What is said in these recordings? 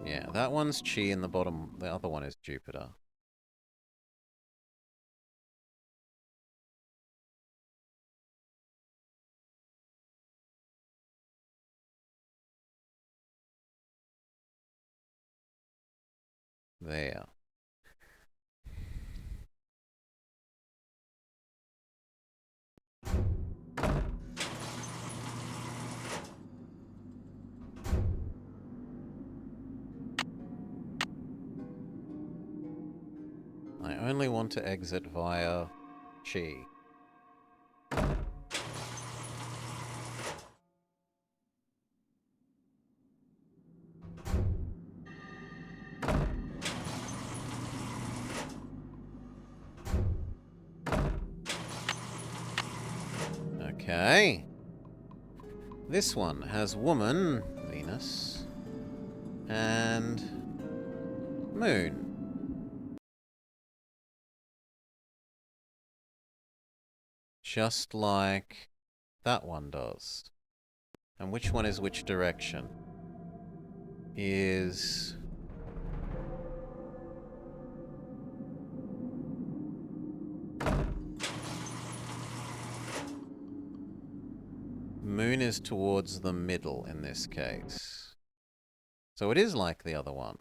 Yeah, that one's Chi in the bottom. The other one is Jupiter. There. I only want to exit via Chi. Okay. This one has woman, Venus, and moon. Just like that one does. And which one is which direction? Is... Moon is towards the middle in this case. So it is like the other one.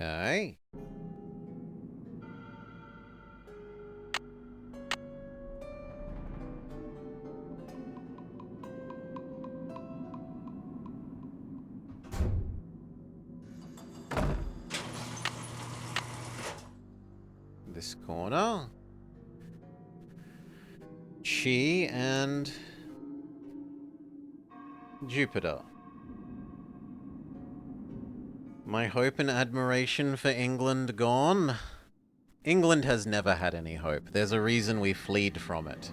Okay. This corner. Chi and Jupiter. My hope and admiration for England gone? England has never had any hope. There's a reason we fled from it.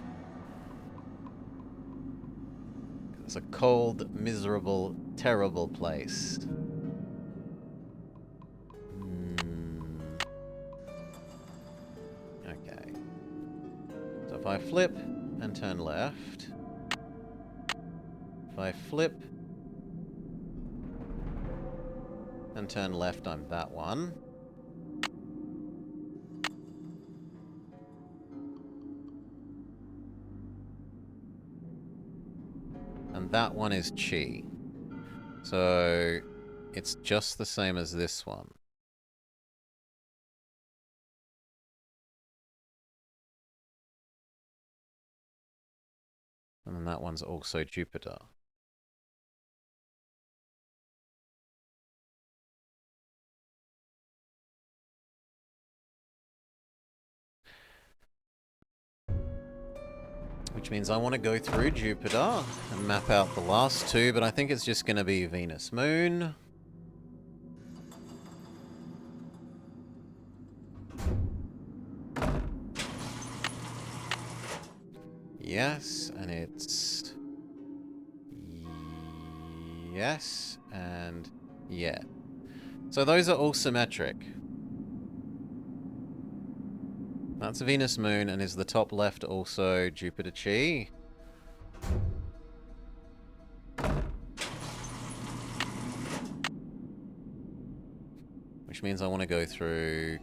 It's a cold, miserable, terrible place. Okay. So if I flip and turn left, if I flip and turn left, I'm that one. And that one is Chi. So it's just the same as this one. And then that one's also Jupiter. Which means I want to go through Jupiter and map out the last two, but I think it's just going to be Venus Moon. Yes, and it's... Yes, and... Yeah. So those are all symmetric. That's Venus Moon, and is the top left also Jupiter Chi? Which means I want to go through...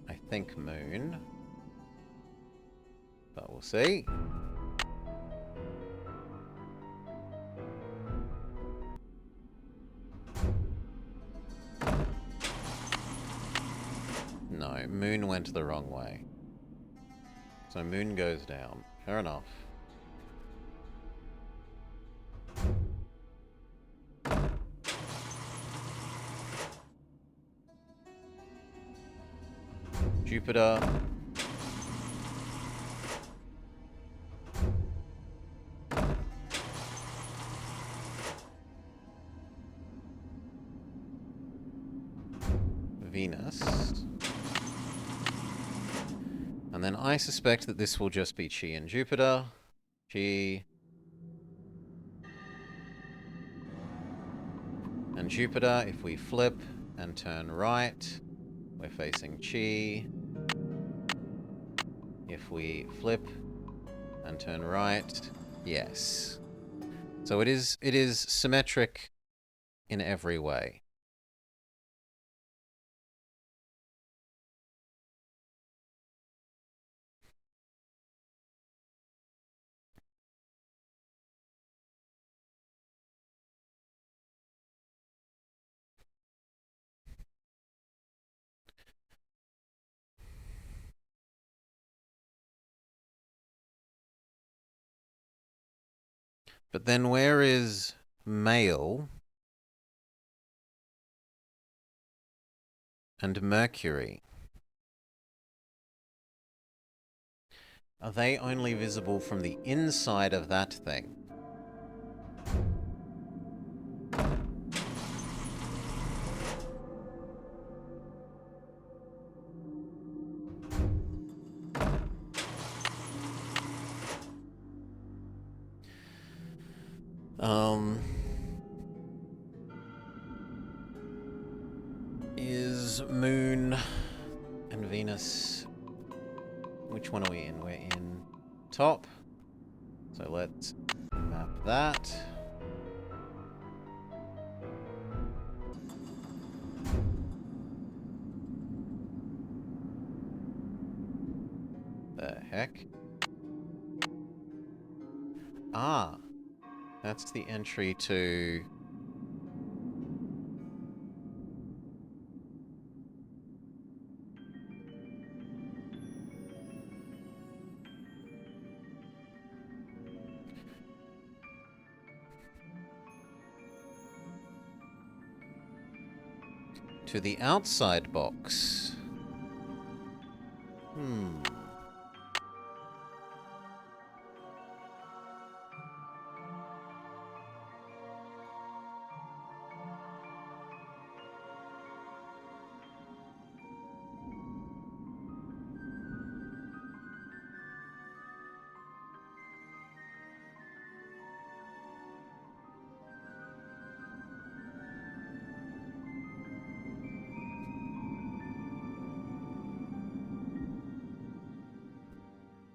I think Moon. But we'll see. No, Moon went the wrong way. So Moon goes down. Fair enough. Jupiter. Venus. And then I suspect that this will just be Chi and Jupiter. Chi. And Jupiter, if we flip and turn right, we're facing Chi. If we flip and turn right, yes. So it is symmetric in every way. But then where is male and Mercury? Are they only visible from the inside of that thing? Is Moon and Venus... Which one are we in? We're in top. So let's map that. The heck? Ah, that's the entry to... to the outside box.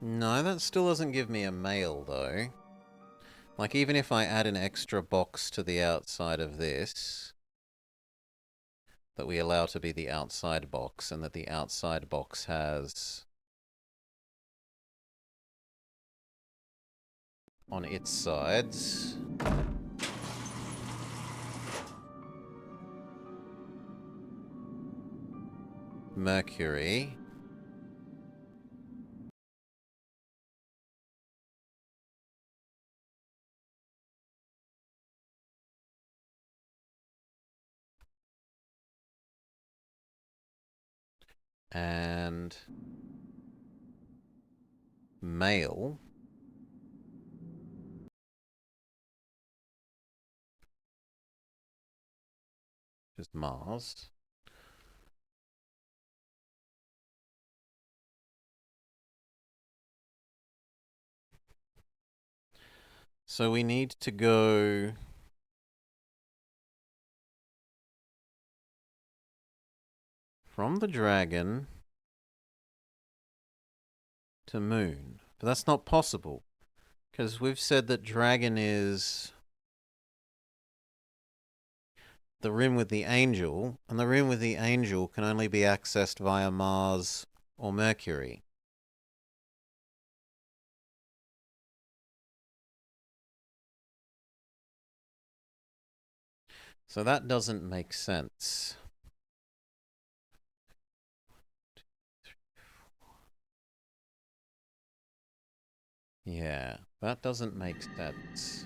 No, that still doesn't give me a male, though. Like, even if I add an extra box to the outside of this, that we allow to be the outside box, and that the outside box has... on its sides... Mercury... and... male... just Mars... So we need to go... from the dragon... to Moon. But that's not possible. Because we've said that dragon is... the rim with the angel, and the rim with the angel can only be accessed via Mars or Mercury. So that doesn't make sense. Yeah, that doesn't make sense.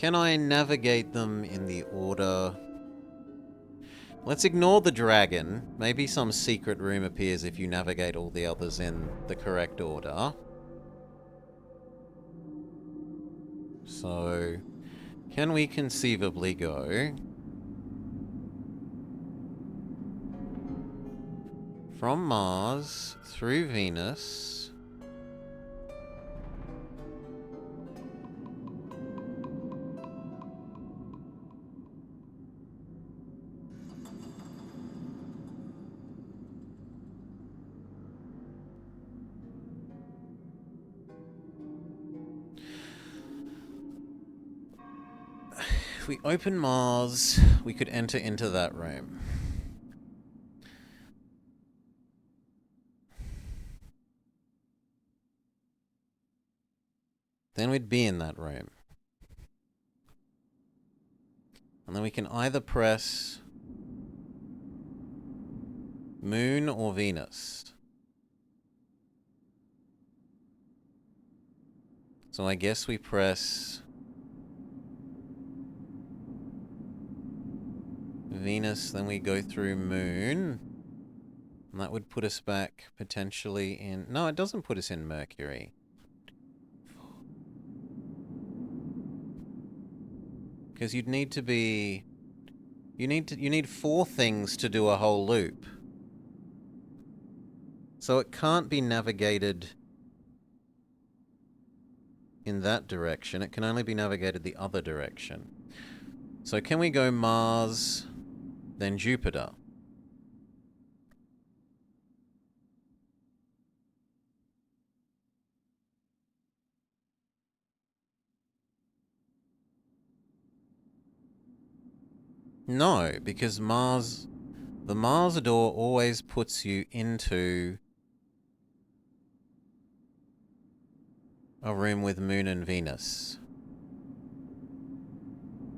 Can I navigate them in the order? Let's ignore the dragon. Maybe some secret room appears if you navigate all the others in the correct order. So, can we conceivably go from Mars through Venus if we open Mars, we could enter into that room. Then we'd be in that room. And then we can either press Moon or Venus. So I guess we press Venus, then we go through Moon. And that would put us back potentially in... No, it doesn't put us in Mercury. Because you'd need to be... You need 4 things to do a whole loop. So it can't be navigated in that direction. It can only be navigated the other direction. So can we go Mars, then Jupiter? No, because Mars... The Mars door always puts you into a room with Moon and Venus.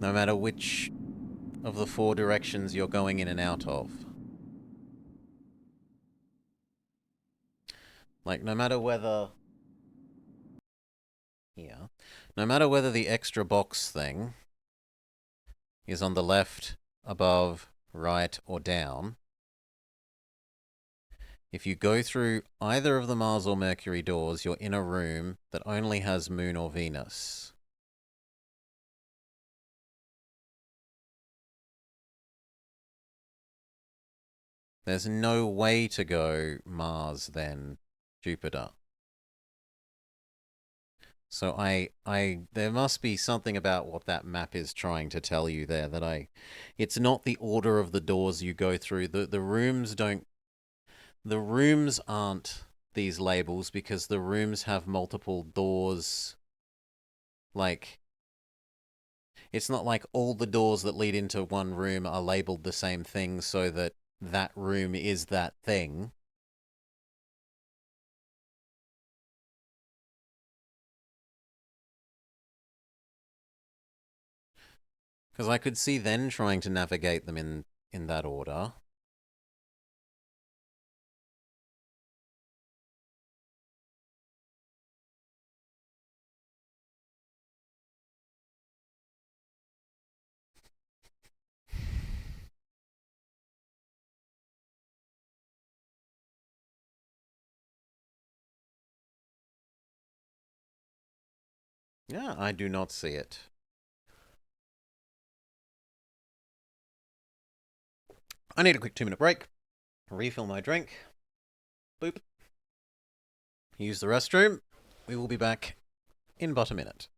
No matter which of the 4 directions you're going in and out of. Like, no matter whether... Here. No matter whether the extra box thing is on the left, above, right, or down, if you go through either of the Mars or Mercury doors, you're in a room that only has Moon or Venus. There's no way to go Mars, then Jupiter. So there must be something about what that map is trying to tell you there that it's not the order of the doors you go through. The rooms aren't these labels because the rooms have multiple doors. Like, it's not like all the doors that lead into one room are labeled the same thing so that that room is that thing. Because I could see then trying to navigate them in that order. Yeah, I do not see it. I need a quick 2-minute break. Refill my drink. Boop. Use the restroom. We will be back in but a minute.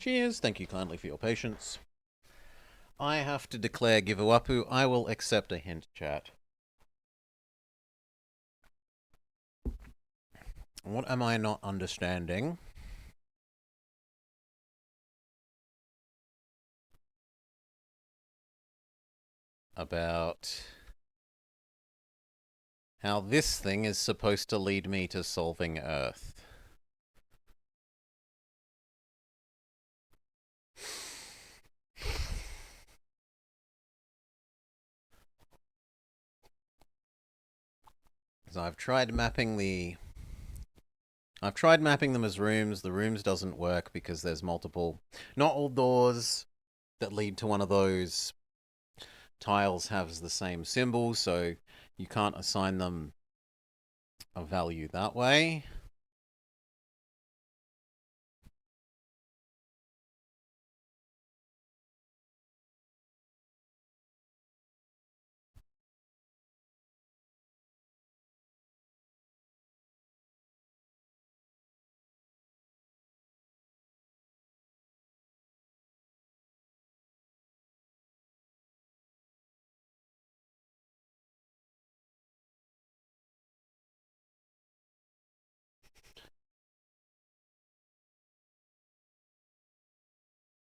Cheers, thank you kindly for your patience. I have to declare Giveawapu. I will accept a hint, chat. What am I not understanding? About how this thing is supposed to lead me to solving Earth. So I've tried mapping them as rooms. The rooms doesn't work because there's multiple. Not all doors that lead to one of those tiles have the same symbol, so you can't assign them a value that way.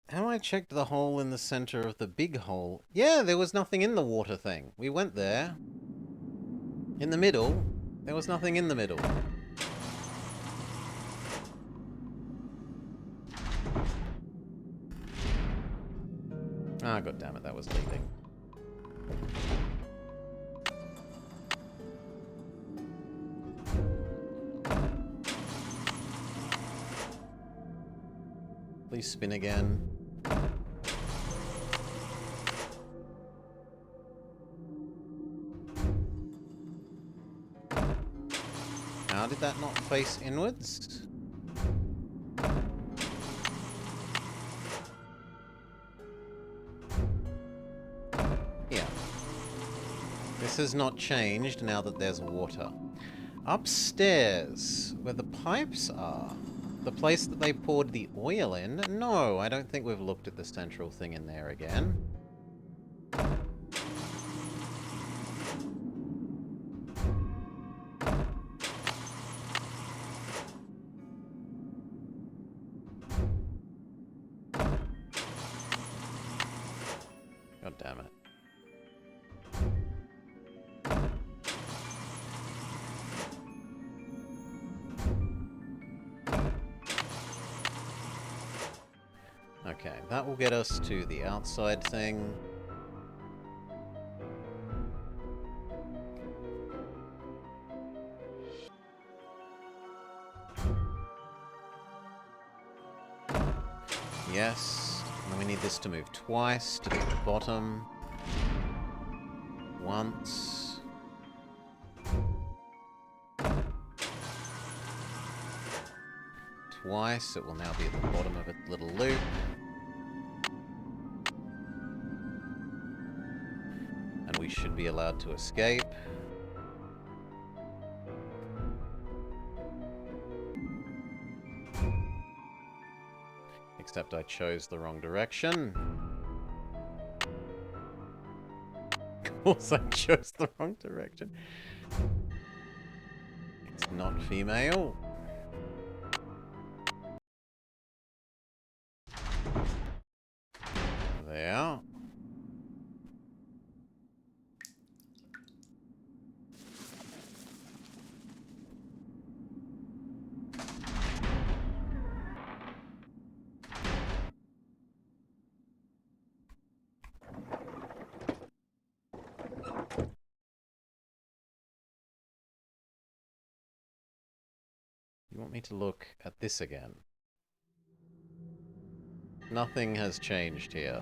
Have I checked the hole in the center of the big hole? Yeah, there was nothing in the water thing. We went there. In the middle, there was nothing in the middle. Ah, god damn it, that was leaving. Please spin again. How did that not face inwards? Yeah. This has not changed now that there's water. Upstairs, where the pipes are, the place that they poured the oil in? No, I don't think we've looked at the central thing in there again. God damn it. Okay, that will get us to the outside thing. Yes. And then we need this to move twice to get the bottom. Once. Twice. It will now be at the bottom of its little loop. And we should be allowed to escape. Except I chose the wrong direction. Of course I chose the wrong direction. It's not female. There. You want me to look at this again? Nothing has changed here.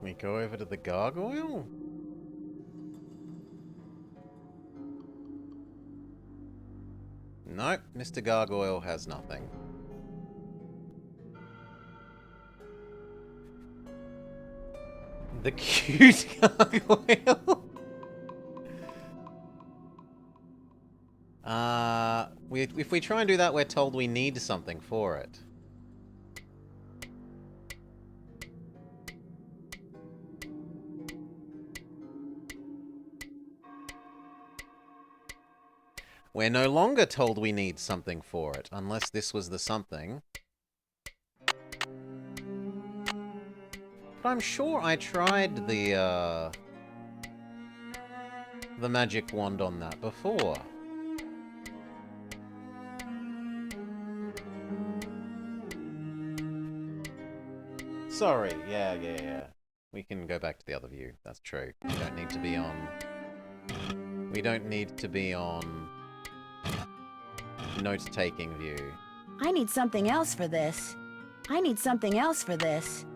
We go over to the gargoyle? Nope, Mr. Gargoyle has nothing. The cute gargoyle? If we try and do that, we're told we need something for it. We're no longer told we need something for it, unless this was the something. But I'm sure I tried the magic wand on that before. Sorry, yeah. We can go back to the other view. That's true. We don't need to be on... We don't need to be on... note-taking view. I need something else for this. I need something else for this.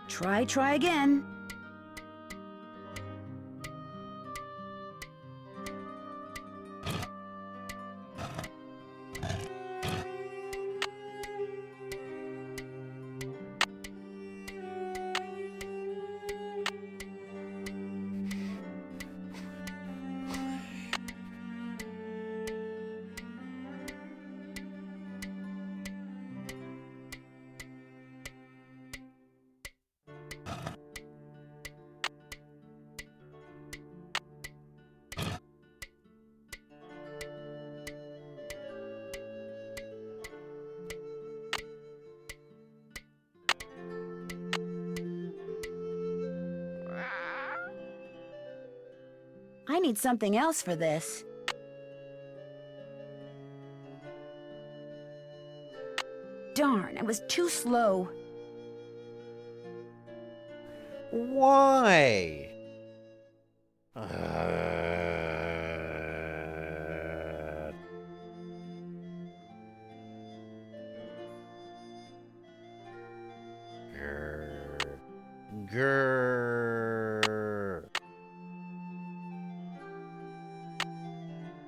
Try again. I need something else for this. Darn, I was too slow. Why?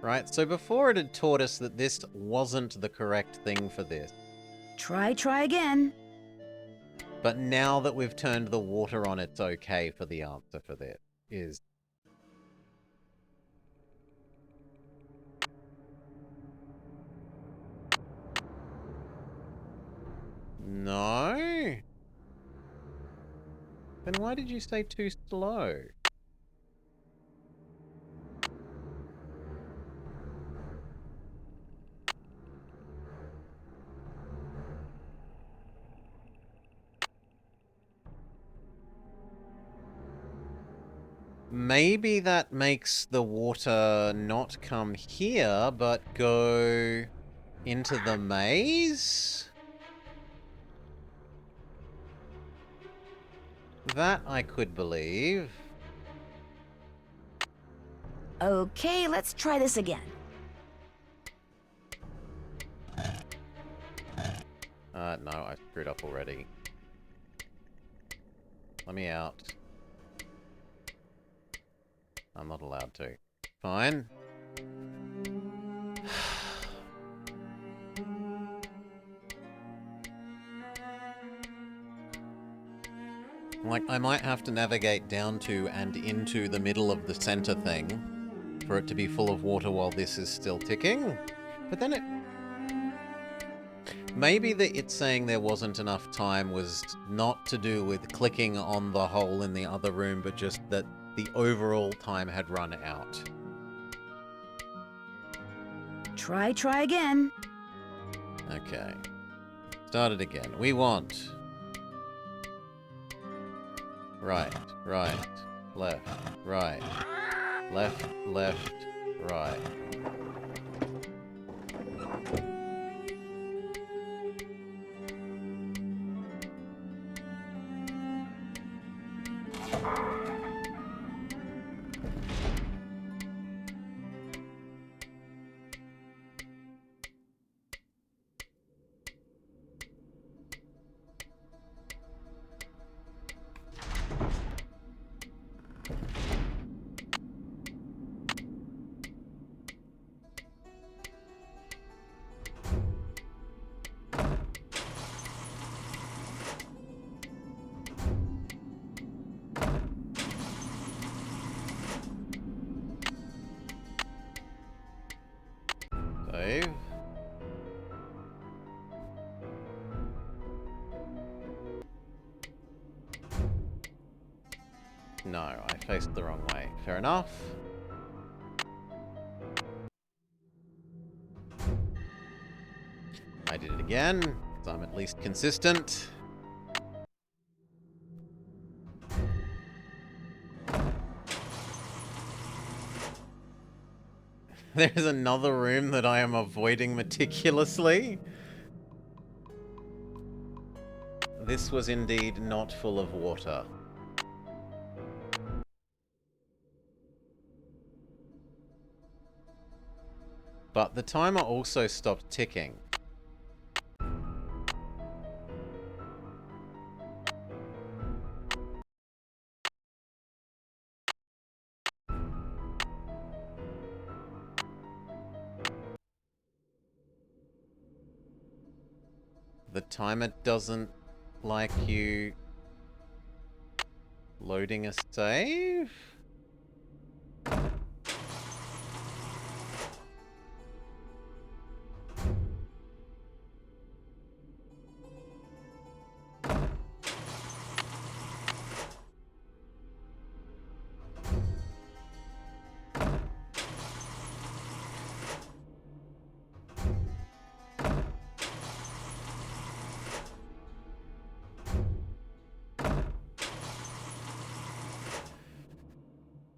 Right, so before it had taught us that this wasn't the correct thing for this. Try again. But now that we've turned the water on, it's okay for the answer for this. Is... No? Then why did you say too slow? Maybe that makes the water not come here, but go into the maze? That I could believe. Okay, let's try this again. No, I screwed up already. Let me out. I'm not allowed to. Fine. Like, I might have to navigate down to and into the middle of the center thing for it to be full of water while this is still ticking. But then it... Maybe that it's saying there wasn't enough time was not to do with clicking on the hole in the other room, but just that the overall time had run out. Try again. Okay. Start it again. We want... Right, left, right. Left, right. No, I faced the wrong way. Fair enough. I did it again, so I'm at least consistent. There's another room that I am avoiding meticulously. This was indeed not full of water. But the timer also stopped ticking. The timer doesn't like you loading a save?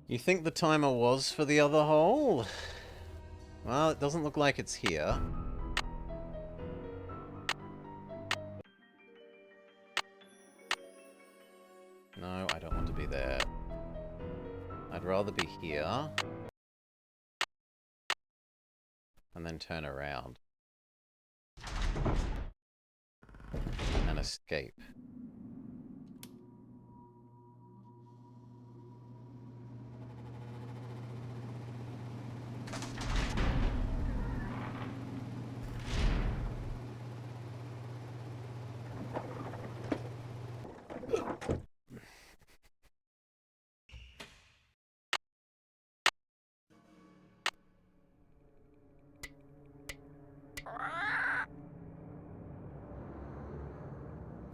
You think the timer was for the other hole? Well, it doesn't look like it's here. No, I don't want to be there. I'd rather be here. And then turn around. And escape.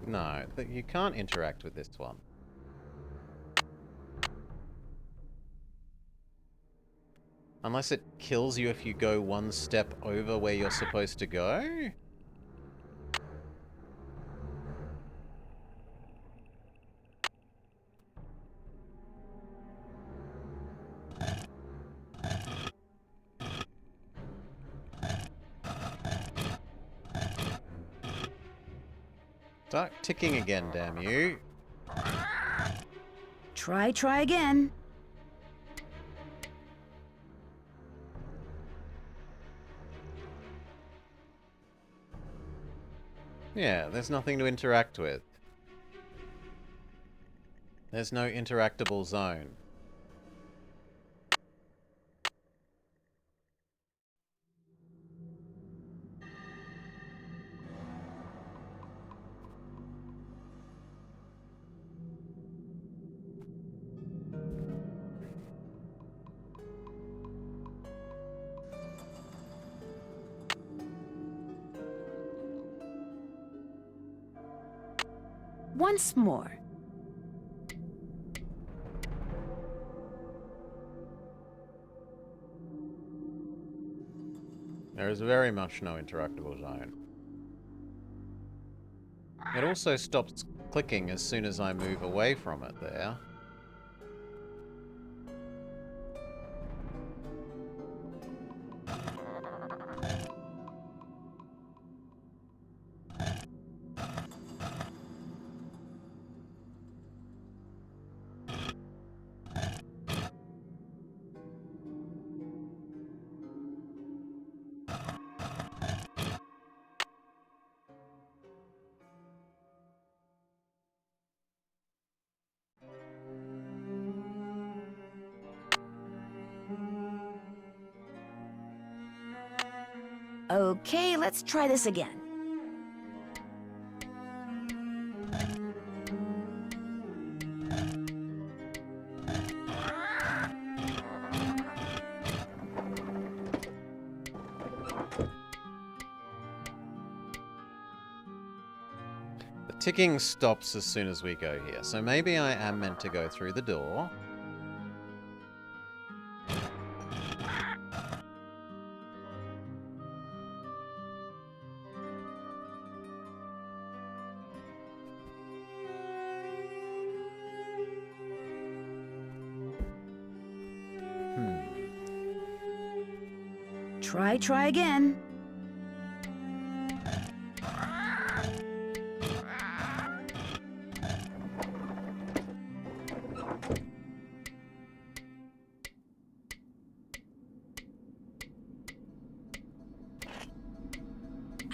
No, you can't interact with this one. Unless it kills you if you go one step over where you're supposed to go? Start ticking again, damn you. Try again. Yeah, there's nothing to interact with. There's no interactable zone. Once more. There is very much no interactable zone. It also stops clicking as soon as I move away from it there. Okay, let's try this again. The Ticking stops as soon as we go here, so maybe I am meant to go through the door. Try again.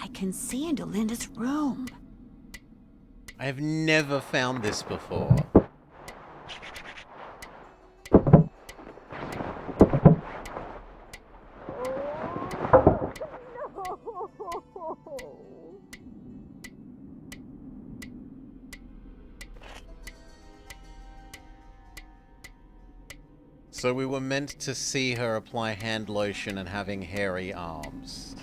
I can see into Linda's room. I've never found this before. So we were meant to see her apply hand lotion and having hairy arms.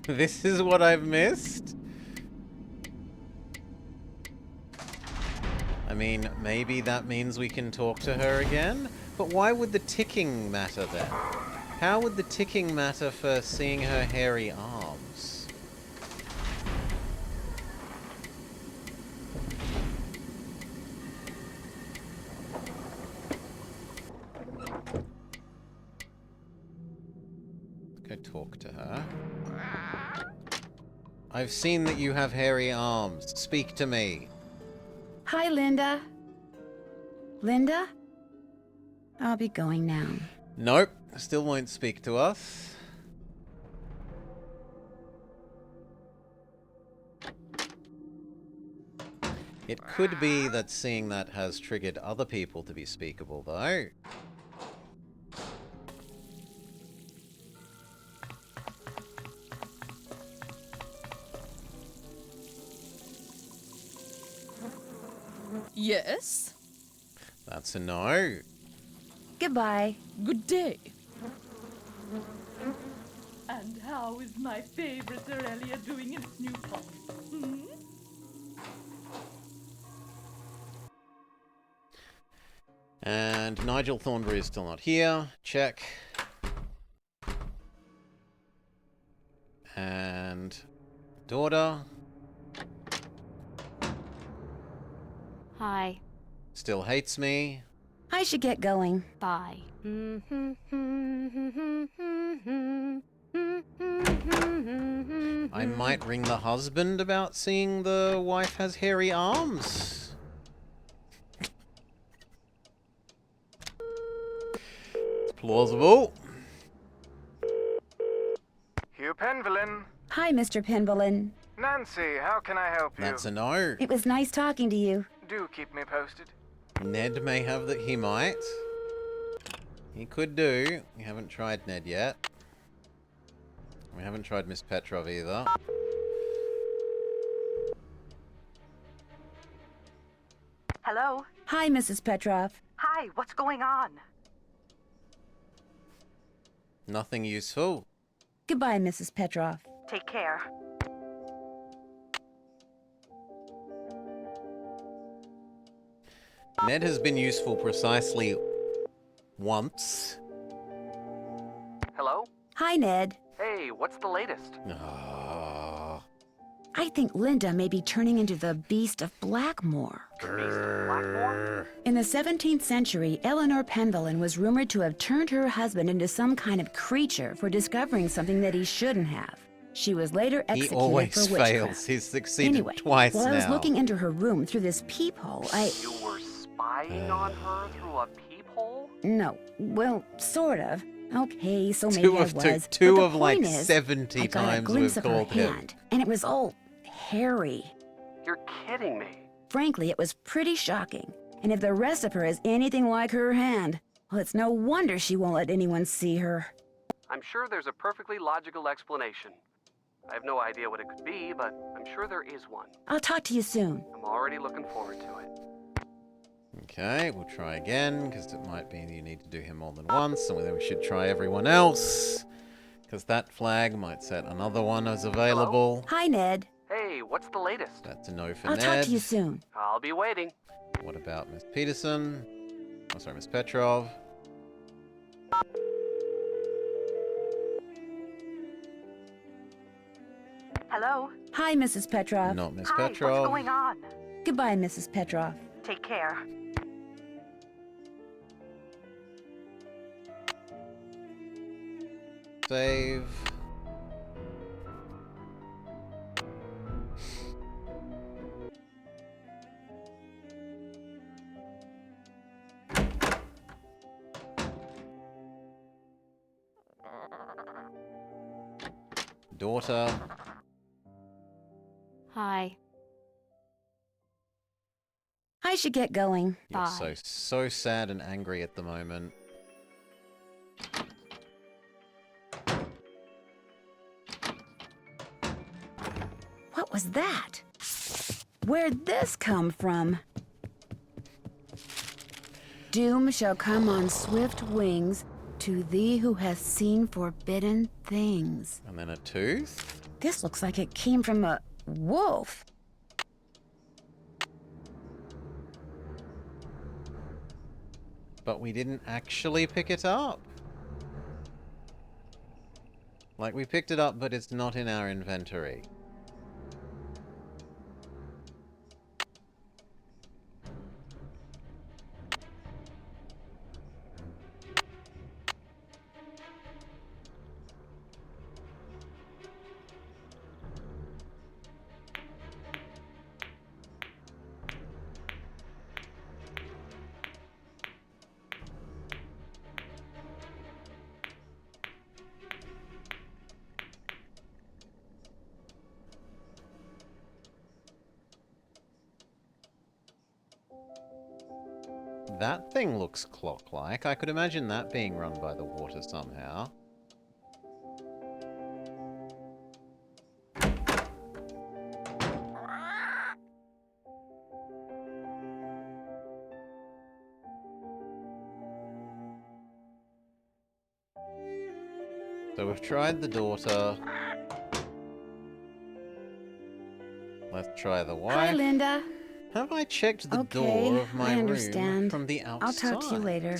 This is what I've missed? I mean, maybe that means we can talk to her again? But why would the ticking matter then? How would the ticking matter for seeing her hairy arms? Let's go talk to her. I've seen that you have hairy arms. Speak to me. Hi, Linda. Linda? I'll be going now. Nope. Still won't speak to us. It could be that seeing that has triggered other people to be speakable, though. Yes? That's a no. Goodbye. Good day. And how is my favorite Aurelia doing in its new pot? Hmm? And Nigel Thornbury is still not here. Check. And daughter. Hi. Still hates me. I should get going. Bye. I might ring the husband about seeing the wife has hairy arms. It's plausible. Hugh Penvillin. Hi, Mr. Penvillin. Nancy, how can I help you? That's a no. It was nice talking to you. Do keep me posted. Ned may have that he might. He could do. We haven't tried Ned yet. We haven't tried Miss Petrov either. Hello? Hi, Mrs. Petrov. Hi, what's going on? Nothing useful. Goodbye, Mrs. Petrov. Take care. Ned has been useful precisely once. Hello? Hi, Ned. Hey, what's the latest? Ah. I think Linda may be turning into the Beast of Blackmoor. Blackmoor? In the 17th century, Eleanor Penvillin was rumored to have turned her husband into some kind of creature for discovering something that he shouldn't have. She was later He executed always for witchcraft. fails. He's succeeded Anyway, twice while now. I was looking into her room through this peephole, You were spying on her through a peephole? No, well, sort of. Okay, so maybe Two I of was. two but the of like point is, 70 I got a times glimpse we've of her called him. hand, and it was all hairy. You're kidding me. Frankly, it was pretty shocking. And if the rest of her is anything like her hand, well, it's no wonder she won't let anyone see her. I'm sure there's a perfectly logical explanation. I have no idea what it could be, but I'm sure there is one. I'll talk to you soon. I'm already looking forward to it. Okay, we'll try again, because it might be you need to do him more than once, and then we should try everyone else, because that flag might set another one as available. Hi, Ned. Hey, what's the latest? That's a no for I'll Ned. talk to you soon. I'll be waiting. What about Miss Peterson? Oh, sorry, Miss Petrov. Hello? Hi, Mrs. Petrov. Not Miss Hi, Petrov. what's going on? Goodbye, Mrs. Petrov. Take care. Save. Daughter. Hi. I should get going. You're Bye. so sad and angry at the moment. What was that? Where'd this come from? Doom shall come on swift wings to thee who has seen forbidden things. And then a tooth? This looks like it came from a wolf. But we didn't actually pick it up. Like, we picked it up, but it's not in our inventory. That thing looks clock-like. I could imagine that being run by the water somehow. So we've tried the daughter. Let's try the wife. Hi, Linda. Have I checked the Okay, door of my I room understand. from the outside? I'll talk to you later.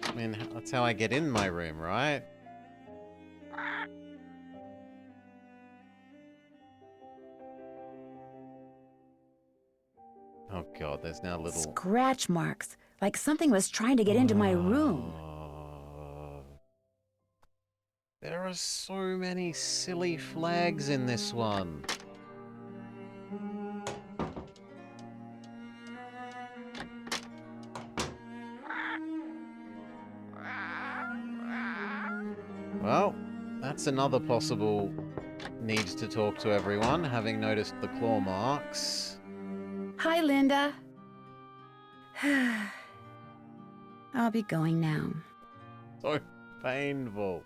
I mean, that's how I get in my room, right? Oh god, there's now little... Scratch marks, like something was trying to get into my room. Oh. There are so many silly flags in this one. Well, that's another possible need to talk to everyone, having noticed the claw marks. Hi, Linda. I'll be going now. So painful.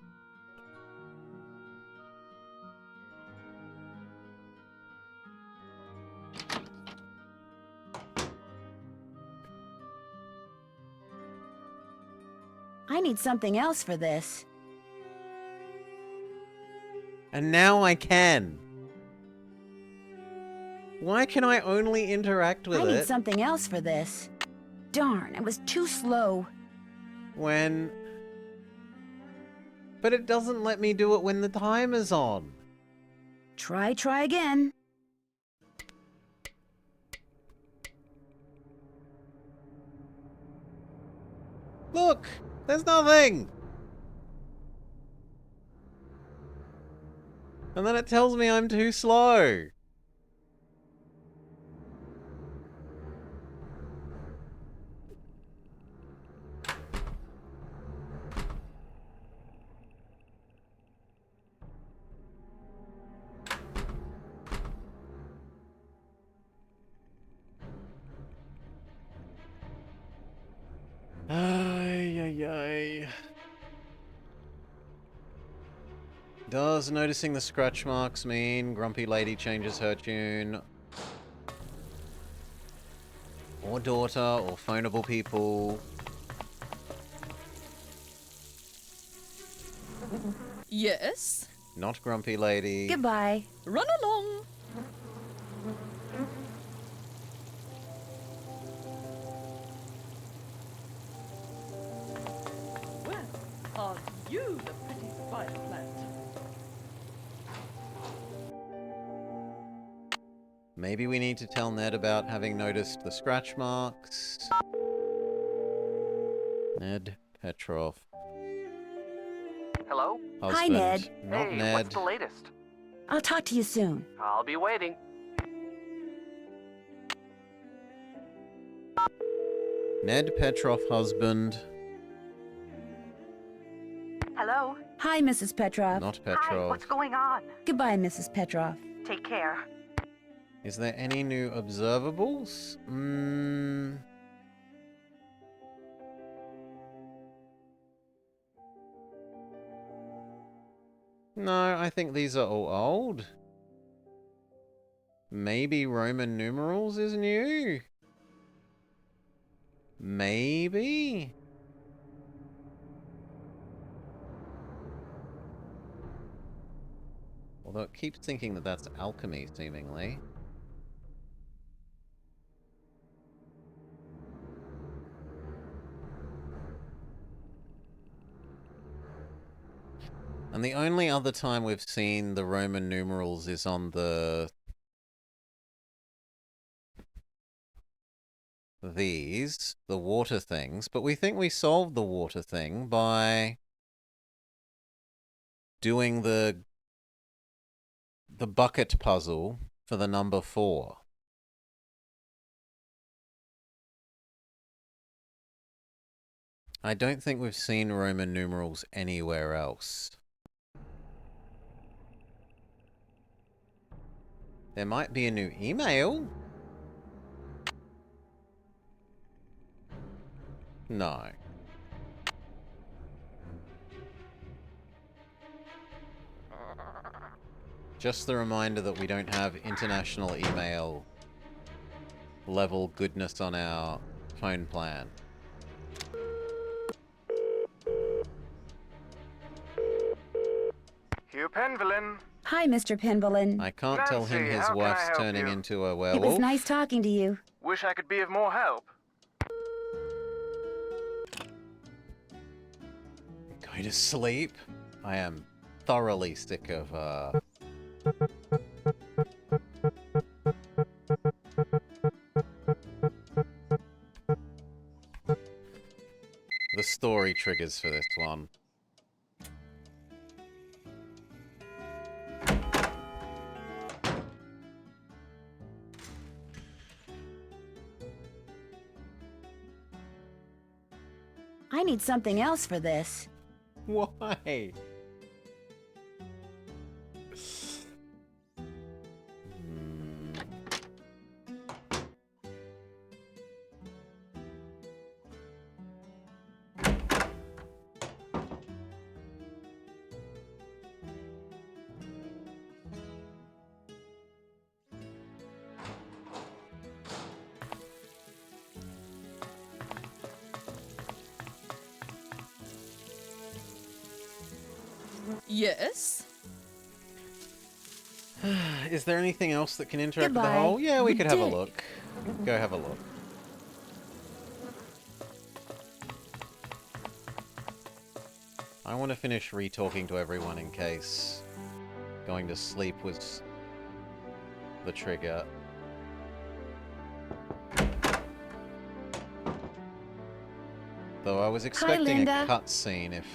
I need something else for this. And now I can. Why can I only interact with I need it something else for this. Darn, I was too slow. when... But it doesn't let me do it when the timer's on. Try again. Look! There's nothing! And then it tells me I'm too slow. Ay, ay, ay. Does noticing the scratch marks mean Grumpy Lady changes her tune? Or daughter, or phoneable people? Yes? Not Grumpy Lady. Goodbye. Run along. Well, aren't you the pretty spider plant? Maybe we need to tell Ned about having noticed the scratch marks. Ned Petrov. Hello? Hi, Husband. Ned. Not Hey, Ned. what's the latest? I'll talk to you soon. I'll be waiting. Ned Petrov, husband. Hello? Hi, Mrs. Petrov. Not Hi, Petrov. what's going on? Goodbye, Mrs. Petrov. Take care. Is there any new observables? No, I think these are all old. Maybe Roman numerals is new? Maybe? Although it keeps thinking that that's alchemy, seemingly. And the only other time we've seen the Roman numerals is on the water things, but we think we solved the water thing by doing the bucket puzzle for the number 4. I don't think we've seen Roman numerals anywhere else. There might be a new email. No. Just the reminder that we don't have international email level goodness on our phone plan. Hugh Penvillin. Hi, Mr. Penvillin. I can't tell him Nancy, his how can I wife's help turning you? into a It werewolf. was nice talking to you. Wish I could be of more help. Go to sleep. I am thoroughly sick of the story triggers for this one. I need something else for this. Why? Yes? Is there anything else that can interact with the Goodbye. hole? Yeah, we We could have a did. look. Go have a look. I want to finish re-talking to everyone in case going to sleep was the trigger. Though I was expecting a Linda. cutscene if,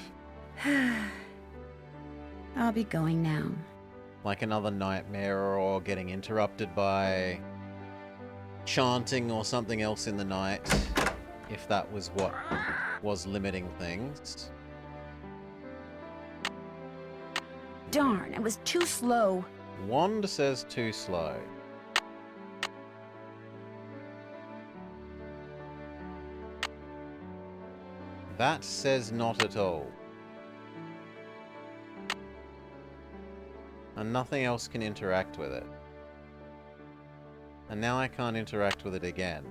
I'll be going now. like, another nightmare or getting interrupted by chanting or something else in the night, if that was what was limiting things. Darn, it was too slow. Wand says too slow. That says not at all. And nothing else can interact with it. And now I can't interact with it again.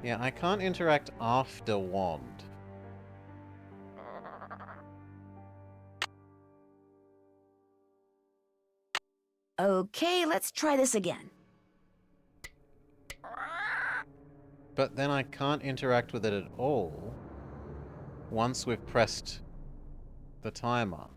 Yeah, I can't interact after wand. Okay, let's try this again. But then I can't interact with it at all once we've pressed the timer.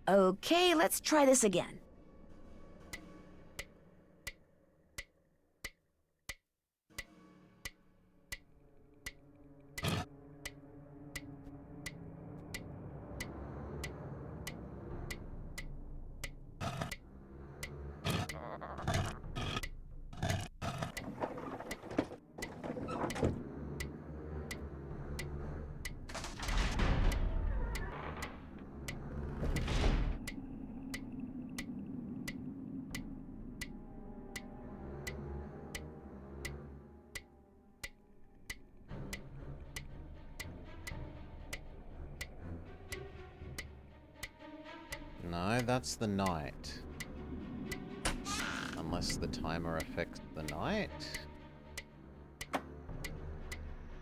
Okay, let's try this again. No, that's the night. Unless the timer affects the night.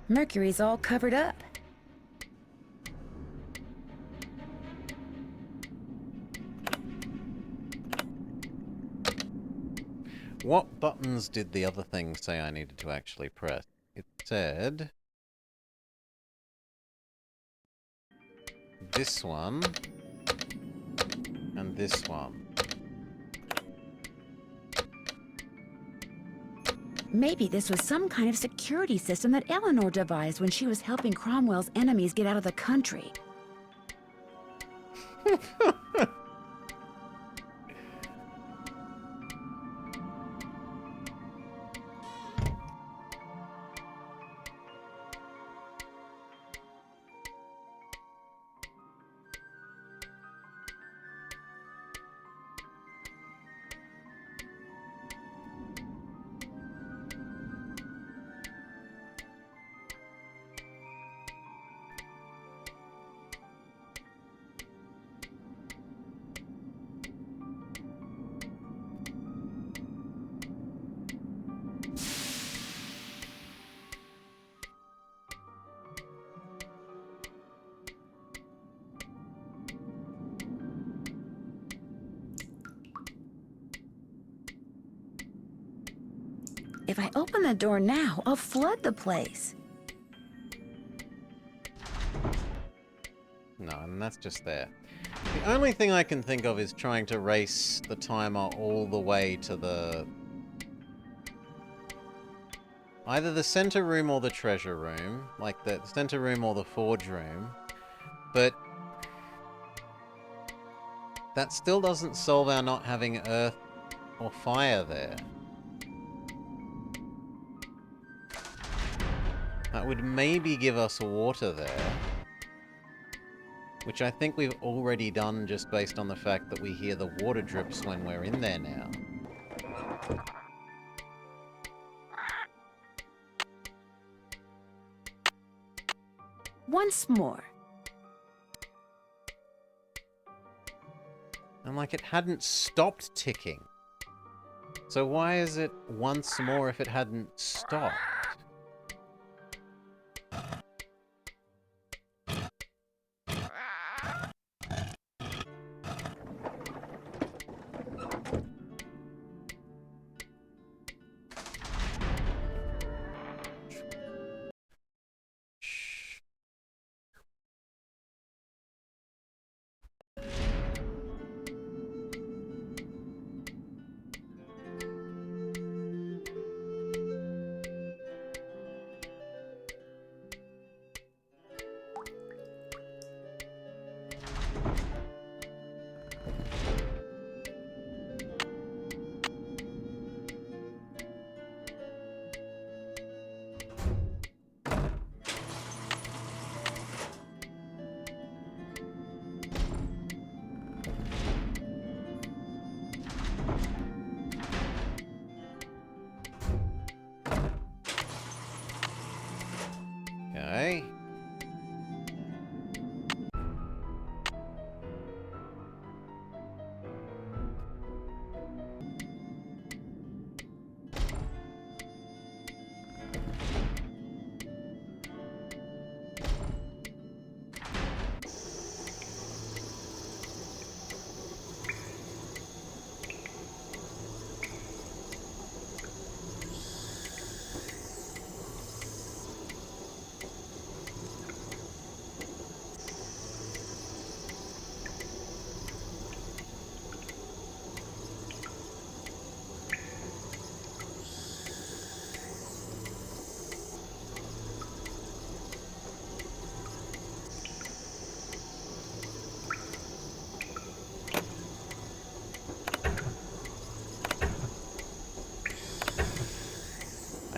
Mercury's all covered up. What buttons did the other thing say I needed to actually press? It said... this one... and this one. Maybe this was some kind of security system that Eleanor devised when she was helping Cromwell's enemies get out of the country. If I open the door now, I'll flood the place. No, and that's just there. The only thing I can think of is trying to race the timer all the way to the... either the center room or the treasure room. Like the center room or the forge room. But... that still doesn't solve our not having earth or fire there. That would maybe give us water there. Which I think we've already done just based on the fact that we hear the water drips when we're in there now. Once more. And like it hadn't stopped ticking. So why is it once more if it hadn't stopped?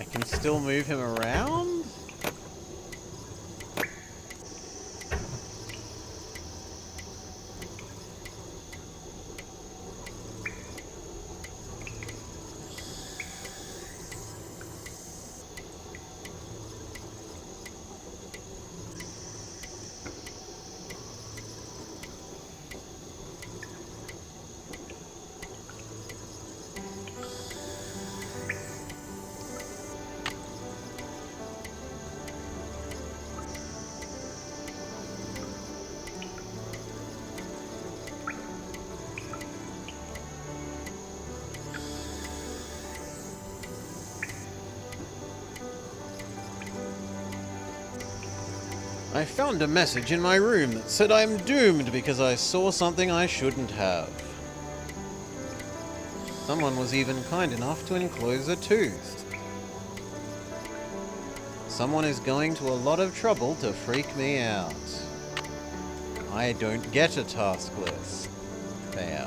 I can still move him around? I found a message in my room that said I'm doomed because I saw something I shouldn't have. Someone was even kind enough to enclose a tooth. Someone is going to a lot of trouble to freak me out. I don't get a task list. There.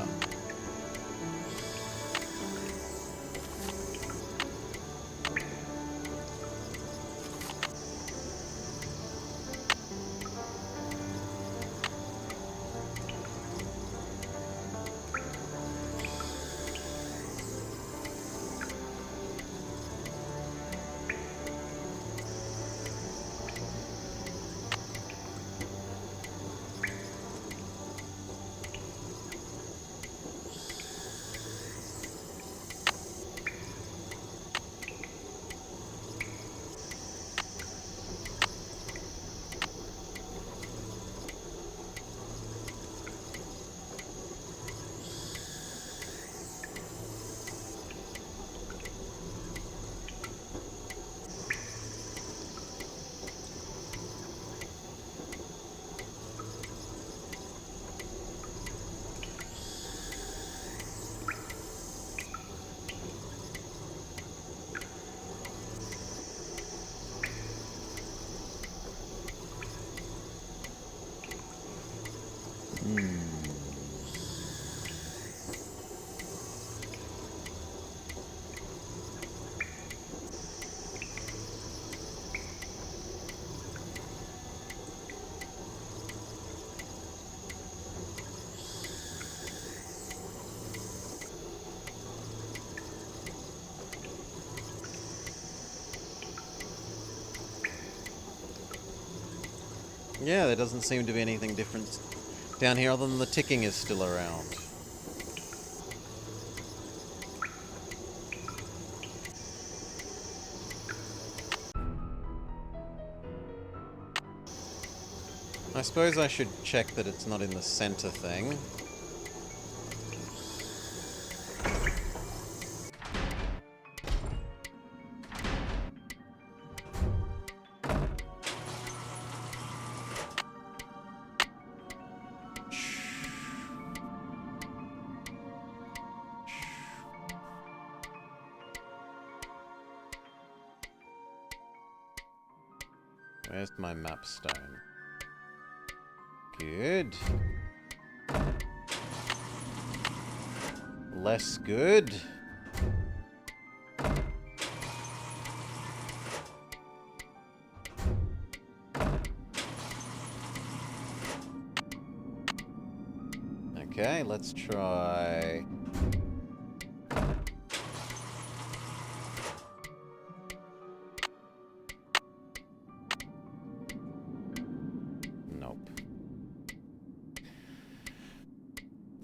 Yeah, there doesn't seem to be anything different down here other than the ticking is still around. I suppose I should check that it's not in the center thing. Where's my map stone? Good. Less good. Okay, let's try... Nope.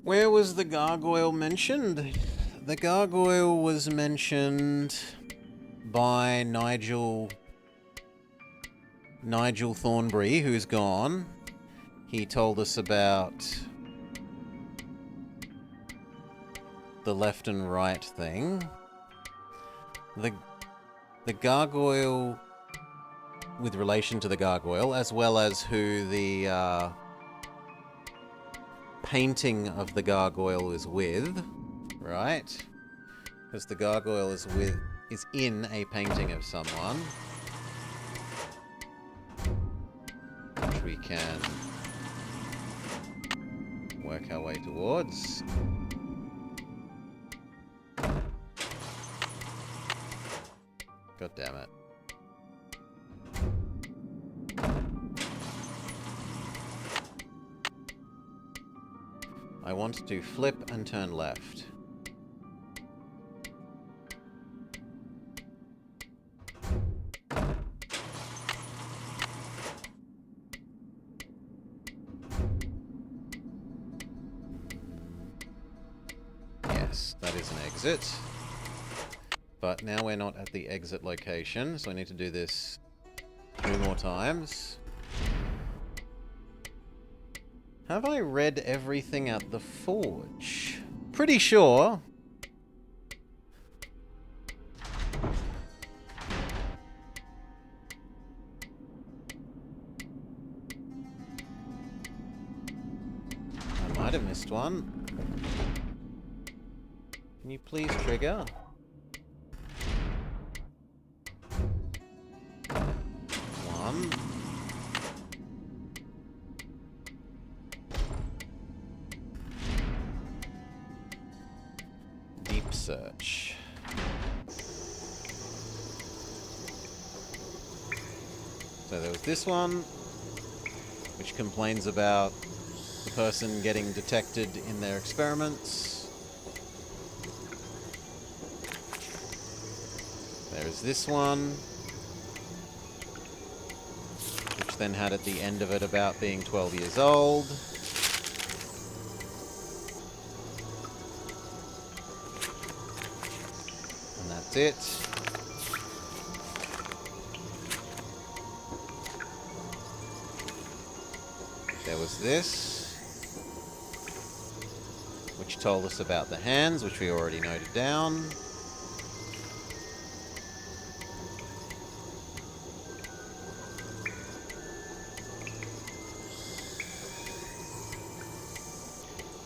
Where was the gargoyle mentioned? The gargoyle was mentioned by Nigel Thornbury, who's gone. He told us about the left and right thing. The gargoyle, with relation to the gargoyle, as well as who the painting of the gargoyle is with, right? Because the gargoyle is in a painting of someone, which we can work our way towards. God damn it. I want to flip and turn left. Yes, that is an exit. But now we're not at the exit location, so I need to do this 2 more times. Have I read everything at the forge? Pretty sure. I might have missed one. Can you please trigger? One. Deep search. So there was this one, which complains about the person getting detected in their experiments. There is this one, which then had at the end of it about being 12 years old. And that's it. There was this, which told us about the hands, which we already noted down.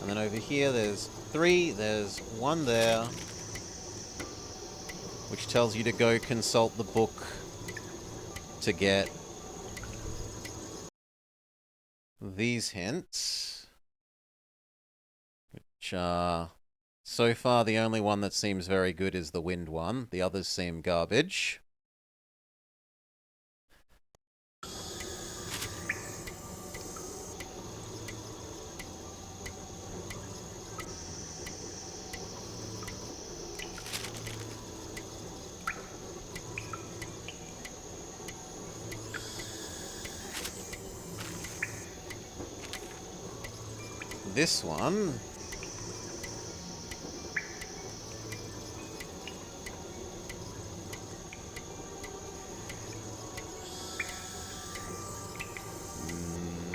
And then over here there's 3, there's 1 there, which tells you to go consult the book to get these hints, which are, so far the only one that seems very good is the wind one. The others seem garbage. This one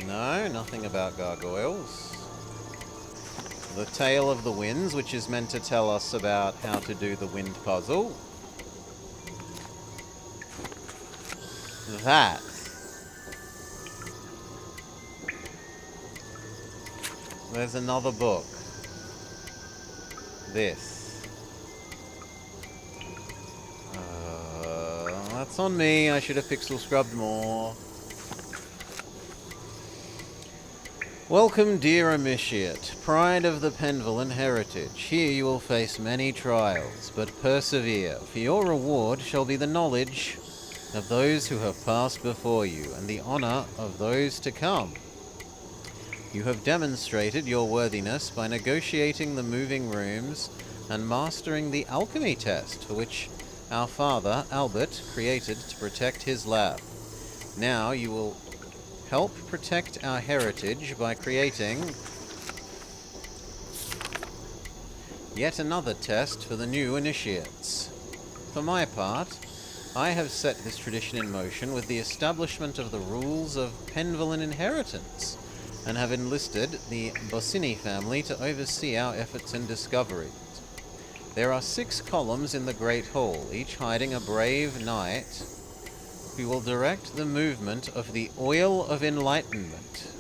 no, nothing about gargoyles. The Tale of the Winds, which is meant to tell us about how to do the wind puzzle. That. There's another book. This. That's on me. I should have pixel scrubbed more. Welcome, dear Omniscient, pride of the Penvillin heritage. Here you will face many trials, but persevere, for your reward shall be the knowledge of those who have passed before you, and the honor of those to come. You have demonstrated your worthiness by negotiating the moving rooms and mastering the alchemy test, for which our father, Albert, created to protect his lab. Now you will help protect our heritage by creating yet another test for the new initiates. For my part, I have set this tradition in motion with the establishment of the rules of Penvillin inheritance, and have enlisted the Bossini family to oversee our efforts and discoveries. There are 6 columns in the Great Hall, each hiding a brave knight who will direct the movement of the Oil of Enlightenment.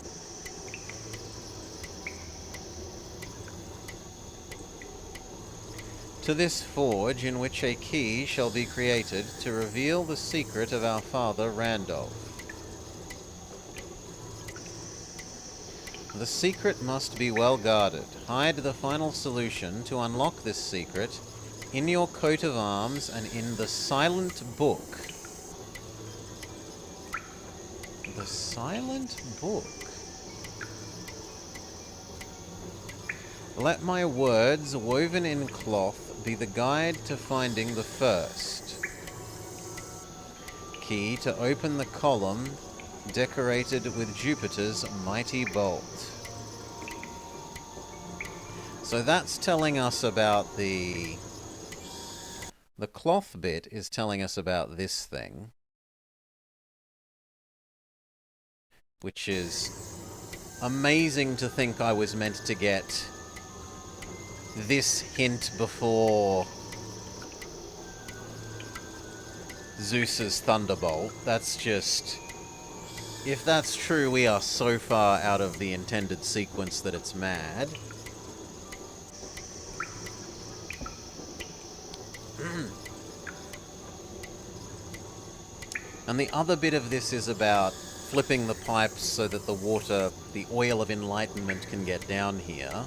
To this forge, in which a key shall be created to reveal the secret of our father Randolph. The secret must be well guarded. Hide the final solution to unlock this secret in your coat of arms and in the silent book. The silent book. Let my words, woven in cloth, be the guide to finding the first. Key to open the column, decorated with Jupiter's mighty bolt. So that's telling us about the cloth bit is telling us about this thing. Which is amazing to think I was meant to get this hint before Zeus's thunderbolt. That's just... If that's true, we are so far out of the intended sequence that it's mad. And the other bit of this is about flipping the pipes so that the water, the oil of enlightenment, can get down here.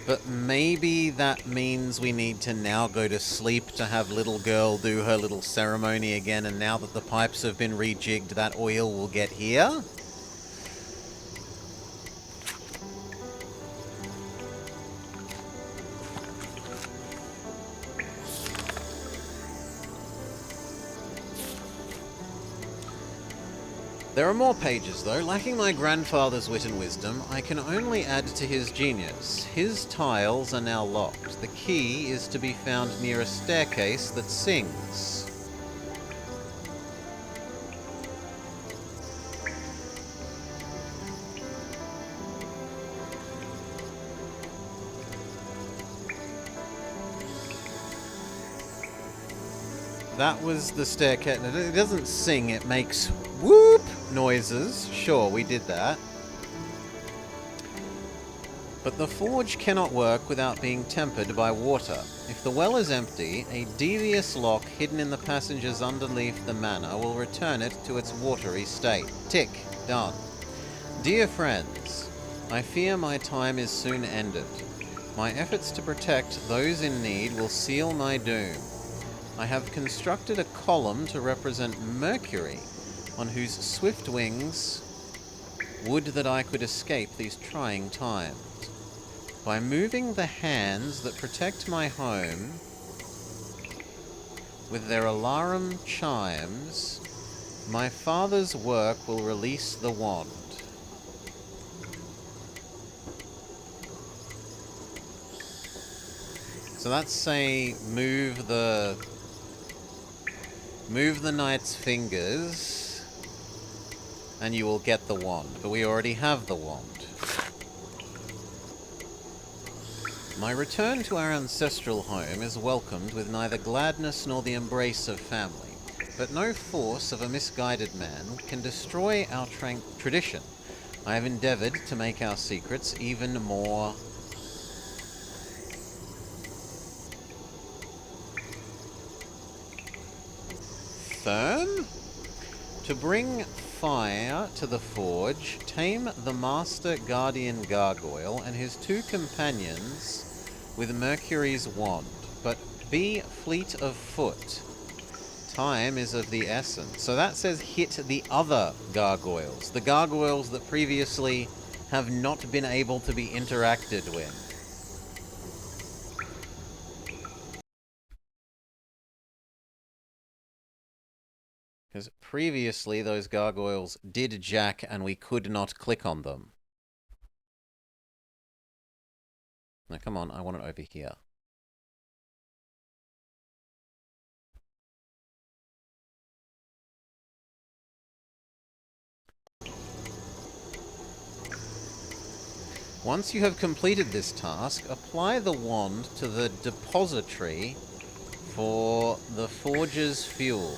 But maybe that means we need to now go to sleep to have little girl do her little ceremony again, and now that the pipes have been rejigged, that oil will get here? There are more pages, though. Lacking my grandfather's wit and wisdom, I can only add to his genius. His tiles are now locked. The key is to be found near a staircase that sings. That was the staircase. It doesn't sing, it makes whoop noises. Sure, we did that. But the forge cannot work without being tempered by water. If the well is empty, a devious lock hidden in the passages underneath the manor will return it to its watery state. Tick. Done. Dear friends, I fear my time is soon ended. My efforts to protect those in need will seal my doom. I have constructed a column to represent Mercury, on whose swift wings would that I could escape these trying times. By moving the hands that protect my home with their alarum chimes, my father's work will release the wand. So that's say move the knight's fingers and you will get the wand, but we already have the wand. My return to our ancestral home is welcomed with neither gladness nor the embrace of family, but no force of a misguided man can destroy our tradition. I have endeavored to make our secrets even more firm. To bring fire to the forge, tame the master guardian gargoyle and his two companions with Mercury's wand, but be fleet of foot. Time is of the essence. So that says hit the other gargoyles, the gargoyles that previously have not been able to be interacted with. Because previously those gargoyles did jack and we could not click on them. Now come on, I want it over here. Once you have completed this task, apply the wand to the depository for the forge's fuel.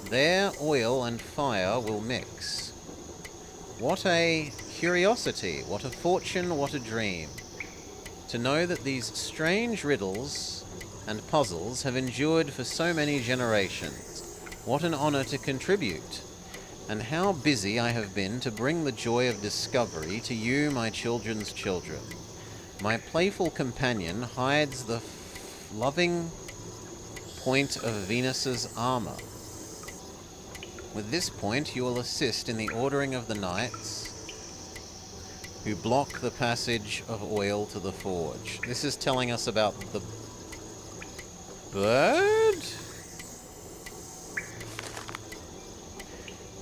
There, oil and fire will mix. What a curiosity, what a fortune, what a dream. To know that these strange riddles and puzzles have endured for so many generations. What an honor to contribute. and how busy I have been to bring the joy of discovery to you, my children's children. My playful companion hides the loving point of Venus's armor. With this point, you will assist in the ordering of the knights who block the passage of oil to the forge. This is telling us about the bird?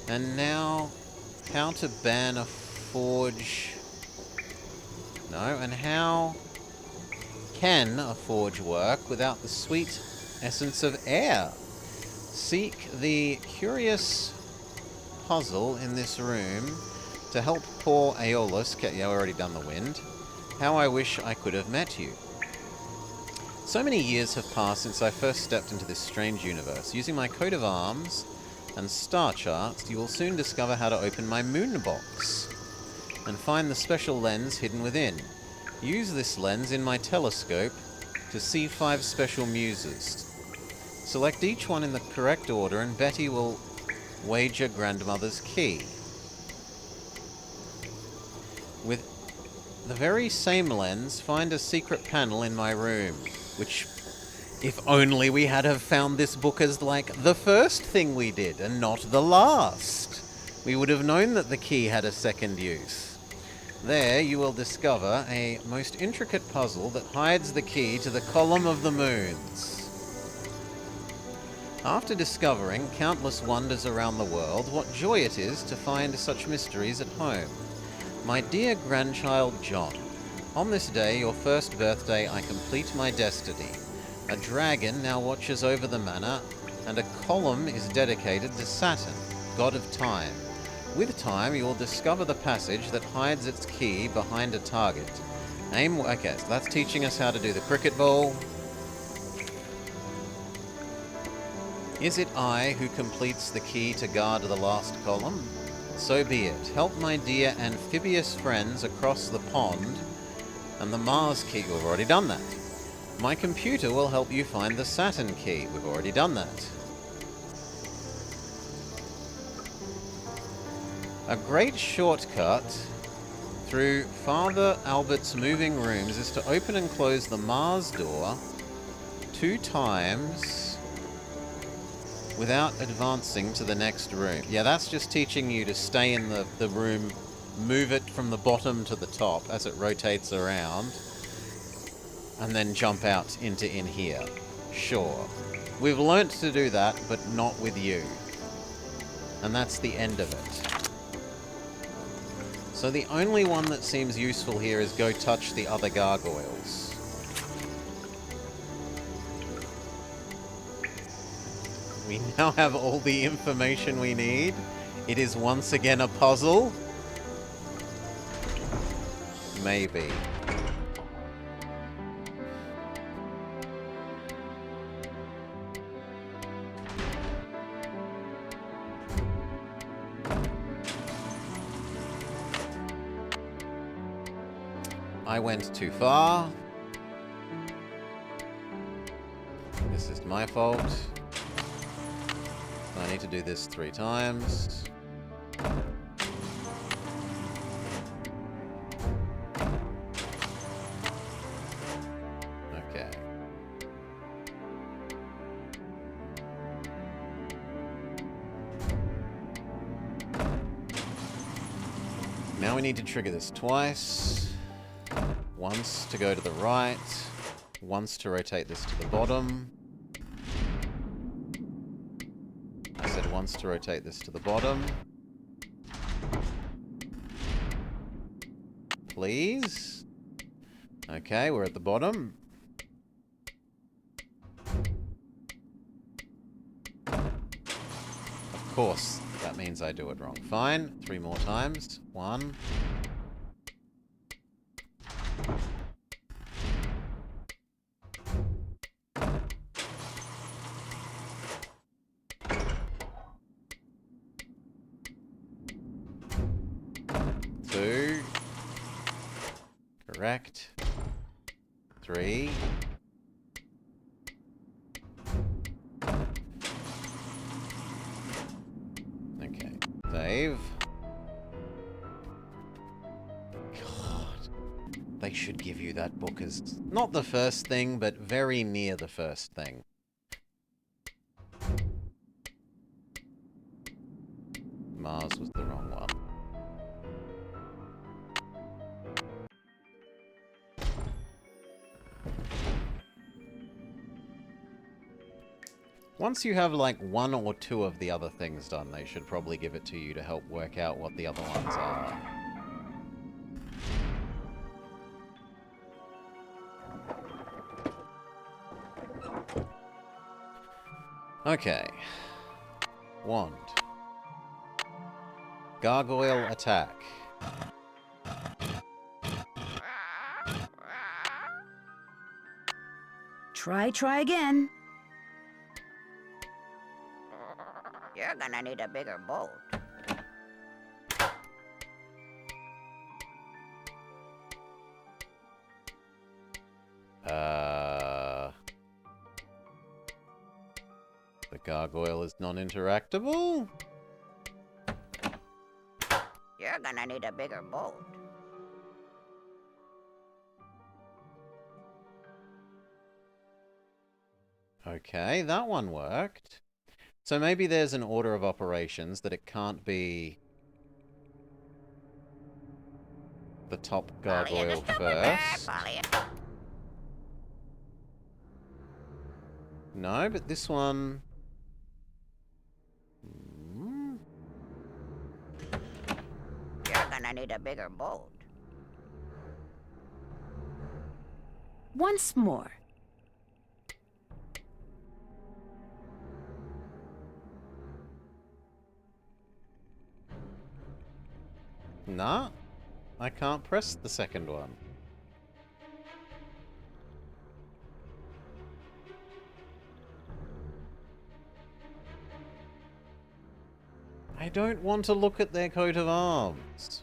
And now, how to ban a forge... No, and how can a forge work without the sweet essence of air? Seek the curious puzzle in this room to help poor Aeolus... Yeah, we've already done the wind. How I wish I could have met you. So many years have passed since I first stepped into this strange universe. Using my coat of arms and star charts, you will soon discover how to open my moon box and find the special lens hidden within. Use this lens in my telescope to see 5 special muses. Select each one in the correct order and Betty will wager grandmother's key. With the very same lens, find a secret panel in my room, which, if only we had have found this book as like the first thing we did and not the last. We would have known that the key had a second use. There you will discover a most intricate puzzle that hides the key to the column of the moons. After discovering countless wonders around the world, what joy it is to find such mysteries at home. My dear grandchild John, on this day, your first birthday, I complete my destiny. A dragon now watches over the manor, and a column is dedicated to Saturn, god of time. With time, you will discover the passage that hides its key behind a target. Okay, so that's teaching us how to do the cricket ball. Is it I who completes the key to guard the last column? So be it. Help my dear amphibious friends across the pond and the Mars key. We've already done that. My computer will help you find the Saturn key. We've already done that. A great shortcut through Father Albert's moving rooms is to open and close the Mars door 2 times without advancing to the next room. Yeah, that's just teaching you to stay in the room, move it from the bottom to the top as it rotates around, and then jump out into in here. Sure. We've learnt to do that, but not with you. And that's the end of it. So the only one that seems useful here is go touch the other gargoyles. We now have all the information we need. It is once again a puzzle. Maybe. I went too far. This is my fault. I need to do this 3 times. Okay. Now we need to trigger this twice. Once to go to the right. Once to rotate this to the bottom. I said once to rotate this to the bottom. Please. Okay, we're at the bottom. Of course, that means I do it wrong. Fine. 3 more times. 1. Correct. 3. Okay. book as not the first thing, but very near the first thing. Mars was the wrong one. Once you have like one or two of the other things done, they should probably give it to you to help work out what the other ones are. Okay. Wand. Gargoyle attack. Try again. You're gonna need a bigger boat. The gargoyle is non-interactable? You're gonna need a bigger boat. Okay, that one worked. So maybe there's an order of operations that it can't be the top gargoyle first. No, but this one... You're gonna need a bigger boat. Once more. Nah, I can't press the second one. I don't want to look at their coat of arms.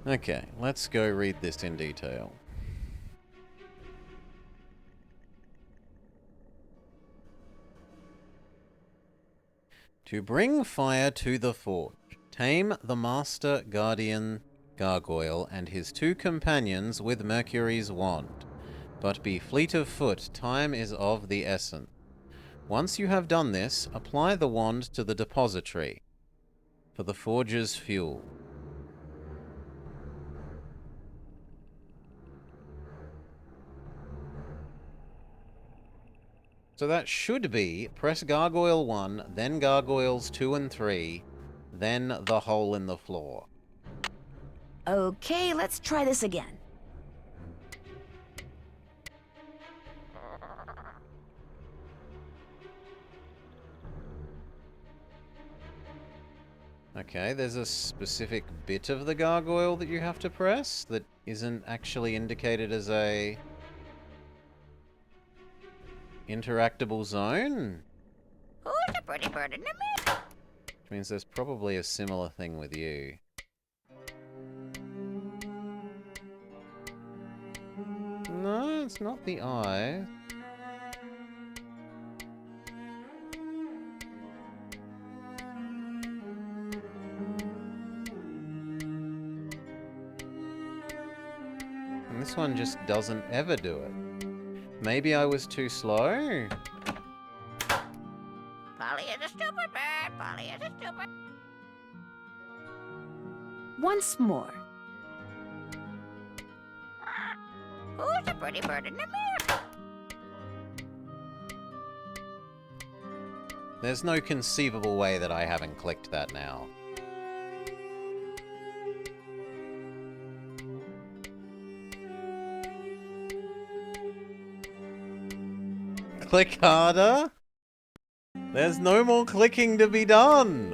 Okay, let's go read this in detail. To bring fire to the forge, tame the Master Guardian Gargoyle and his two companions with Mercury's wand. But be fleet of foot, time is of the essence. Once you have done this, apply the wand to the depository for the forge's fuel. So that should be press Gargoyle 1, then Gargoyles 2 and 3, then the hole in the floor. Okay, let's try this again. Okay, there's a specific bit of the gargoyle that you have to press that isn't actually indicated as a interactable zone. Who's a pretty bird in the middle? Which means there's probably a similar thing with you. No, it's not the eye. And this one just doesn't ever do it. Maybe I was too slow? Polly is a stupid bird. Polly is a stupid. Once more. Who's a pretty bird in the middle? There's no conceivable way that I haven't clicked that now. Click harder? There's no more clicking to be done!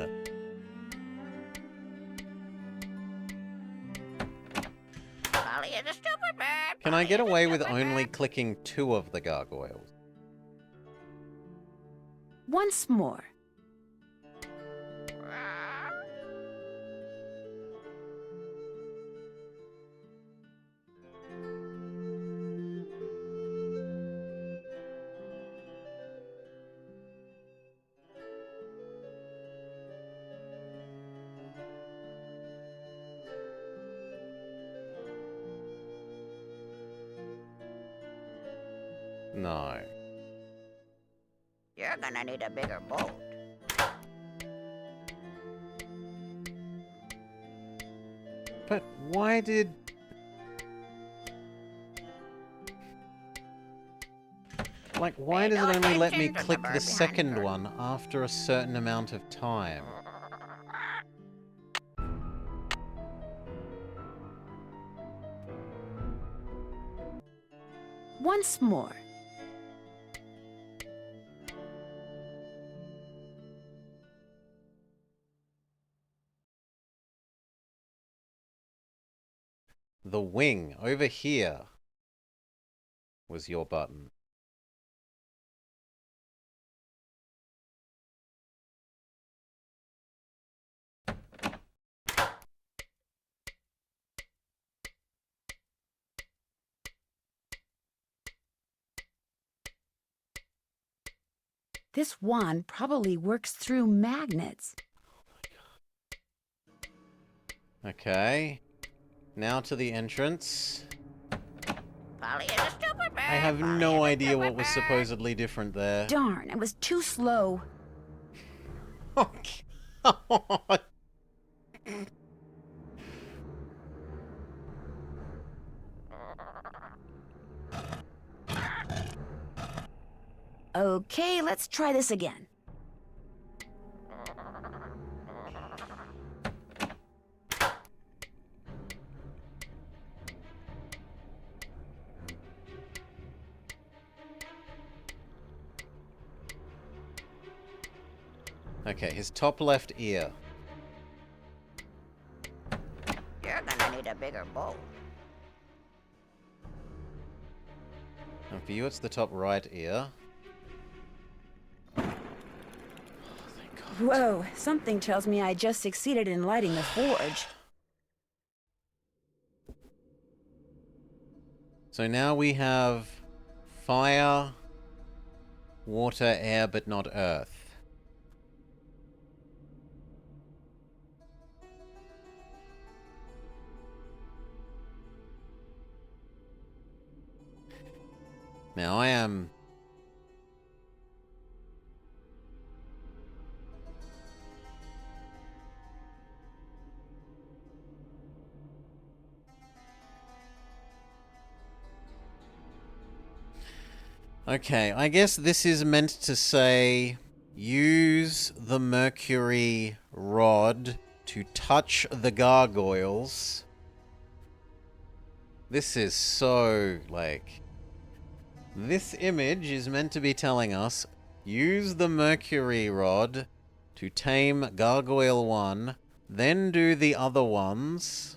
Polly is a stupid bird. Can I Polly get is a away with stupid only bird. clicking 2 of the gargoyles? Once more. No. You're gonna need a bigger boat. But why did... Like, why Pay does no it only let me attention to the click bird the behind second her. one after a certain amount of time? Once more. The wing, over here, was your button. This wand probably works through magnets. Okay. Now to the entrance. Polly is a stupid bird. I have Polly no is a idea stupid what was bird. supposedly different there. Darn, I was too slow. Oh, God. Okay, let's try this again. Okay, his top left ear. You're gonna need a bigger boat. And for you, it's the top right ear. Whoa, something tells me I just succeeded in lighting the forge. So now we have fire, water, air, but not earth. Now I am... Okay, I guess this is meant to say use the mercury rod to touch the gargoyles. This is so, like... This image is meant to be telling us, use the mercury rod to tame Gargoyle 1, then do the other ones,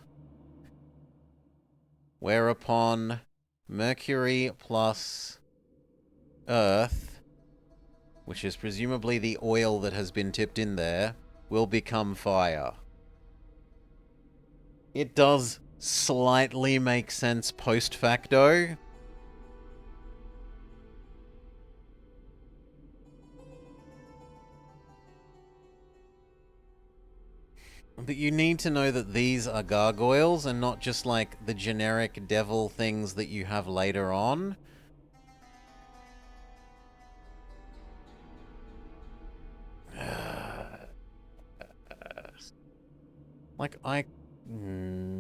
whereupon mercury plus earth, which is presumably the oil that has been tipped in there, will become fire. It does slightly make sense post facto. But you need to know that these are gargoyles and not just like the generic devil things that you have later on.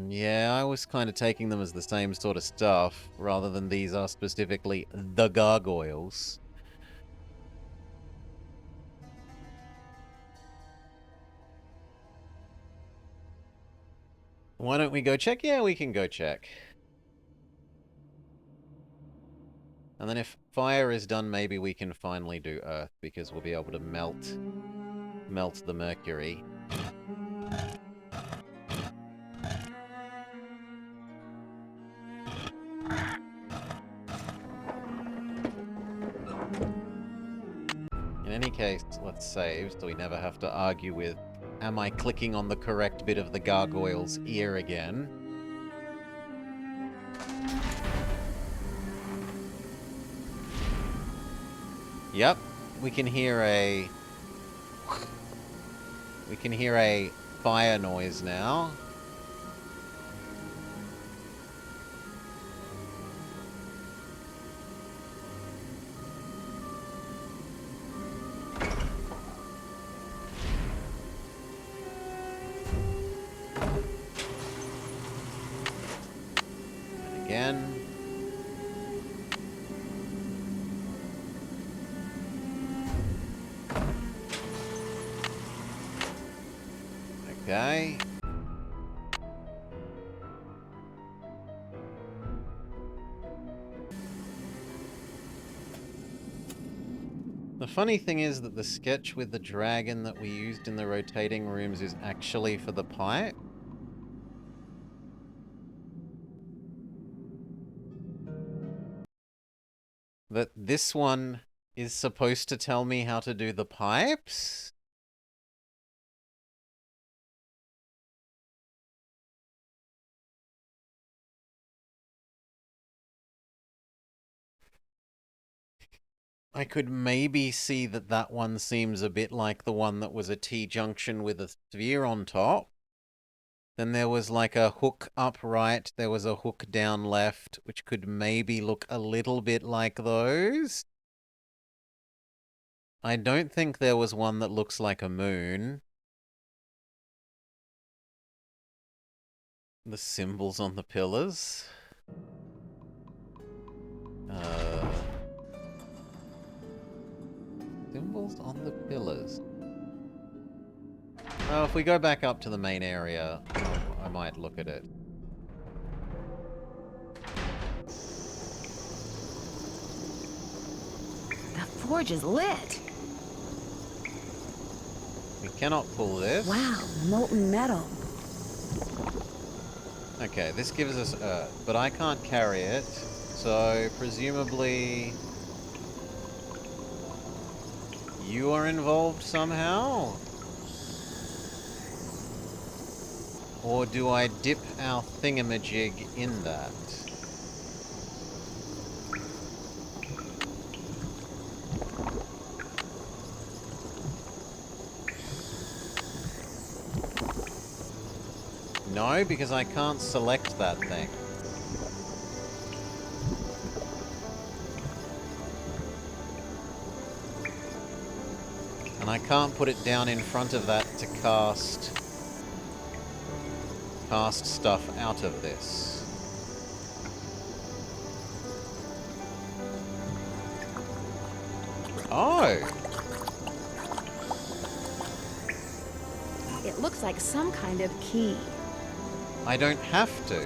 Yeah, I was kind of taking them as the same sort of stuff, rather than these are specifically the gargoyles. Why don't we go check? Yeah, we can go check. And then if fire is done, maybe we can finally do earth, because we'll be able to melt the mercury. In any case, let's save, so we never have to argue with, am I clicking on the correct bit of the gargoyle's ear again? Yep, we can hear a fire noise now. Okay. The funny thing is that the sketch with the dragon that we used in the rotating rooms is actually for the pipe. That this one is supposed to tell me how to do the pipes? I could maybe see that that one seems a bit like the one that was a T-junction with a sphere on top. Then there was like a hook up right, there was a hook down left, which could maybe look a little bit like those. I don't think there was one that looks like a moon. The symbols on the pillars. Symbols on the pillars. Oh, if we go back up to the main area, I might look at it. The forge is lit. We cannot pull this. Wow, molten metal. Okay, this gives us earth, but I can't carry it, so presumably you are involved somehow? Or do I dip our thingamajig in that? No, because I can't select that thing. And I can't put it down in front of that to cast stuff out of this. Oh! It looks like some kind of key. I don't have to.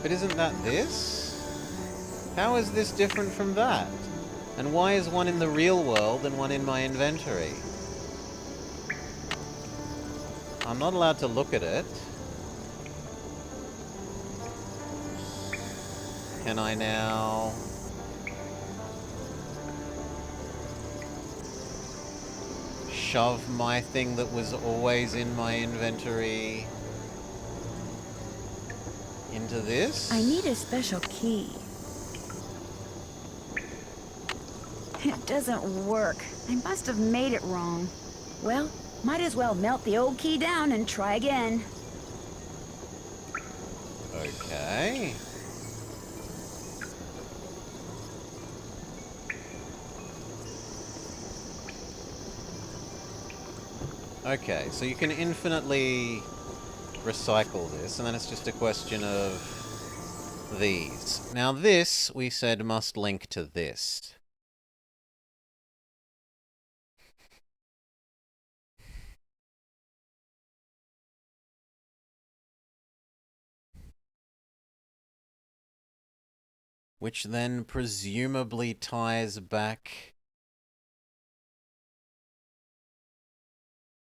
But isn't that this? How is this different from that? And why is one in the real world and one in my inventory? I'm not allowed to look at it. Can I now... shove my thing that was always in my inventory into this? I need a special key. It doesn't work. I must have made it wrong. Well, might as well melt the old key down and try again. Okay. Okay, so you can infinitely recycle this, and then it's just a question of these. Now this, we said, must link to this. Which then presumably ties back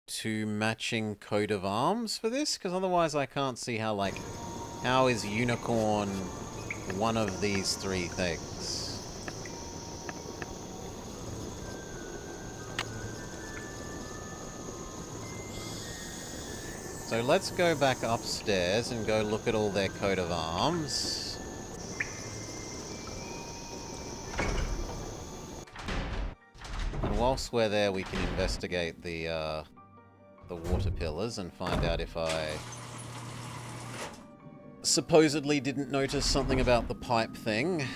to matching coat of arms for this, because otherwise I can't see how, like, how is unicorn one of these three things? So let's go back upstairs and go look at all their coat of arms. And whilst we're there, we can investigate the water pillars and find out if I supposedly didn't notice something about the pipe thing.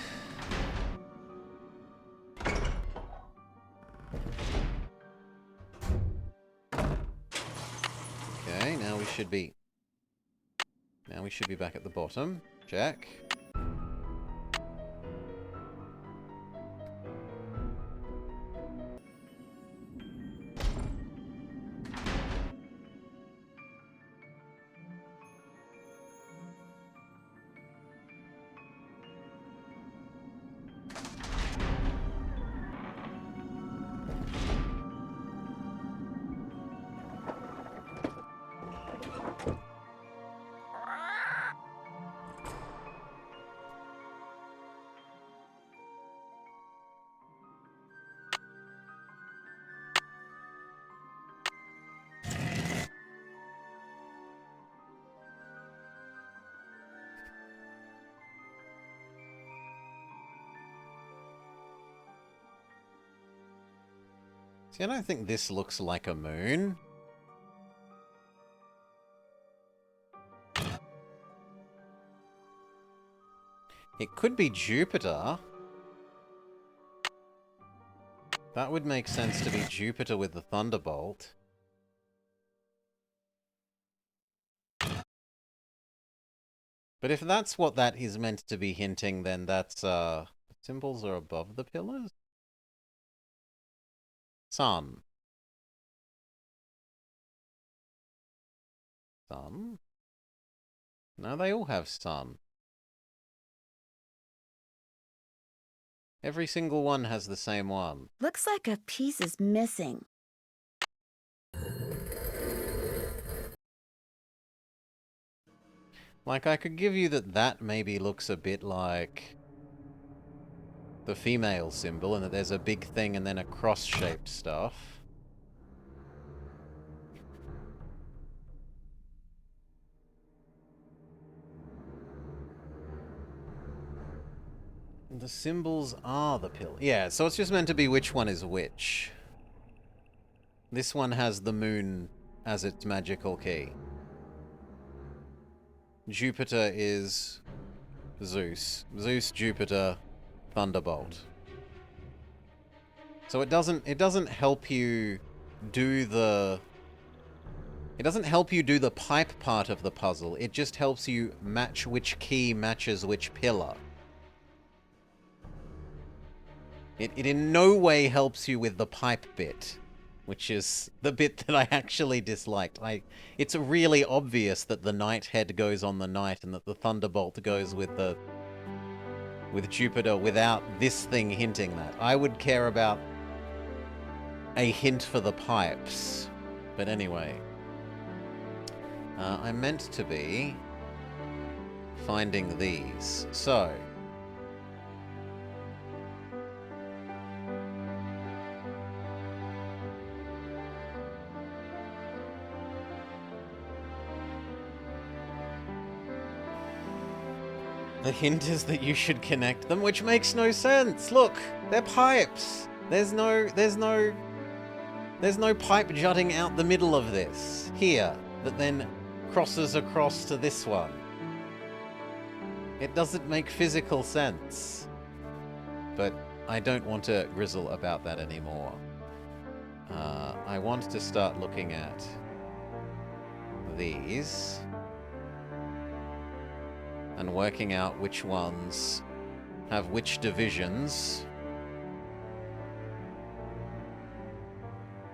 Okay, now we should be back at the bottom. Check. See, I don't think this looks like a moon. It could be Jupiter. That would make sense to be Jupiter with the thunderbolt. But if that's what that is meant to be hinting, then that's, symbols are above the pillars? Sun. Sun? No, they all have sun. Every single one has the same one. Looks like a piece is missing. Like, I could give you that that maybe looks a bit like the female symbol, and that there's a big thing and then a cross-shaped stuff. The symbols are the pill. Yeah, so it's just meant to be which one is which. This one has the moon as its magical key. Jupiter is Zeus. Zeus, Jupiter, Thunderbolt. So it doesn't help you do the... It doesn't help you do the pipe part of the puzzle. It just helps you match which key matches which pillar. It in no way helps you with the pipe bit, which is the bit that I actually disliked. It's really obvious that the knight head goes on the knight and that the thunderbolt goes with Jupiter without this thing hinting that. I would care about a hint for the pipes. But anyway, I'm meant to be finding these. So... the hint is that you should connect them, which makes no sense. Look, they're pipes. There's no pipe jutting out the middle of this here that then crosses across to this one. It doesn't make physical sense. But I don't want to grizzle about that anymore. I want to start looking at these and working out which ones have which divisions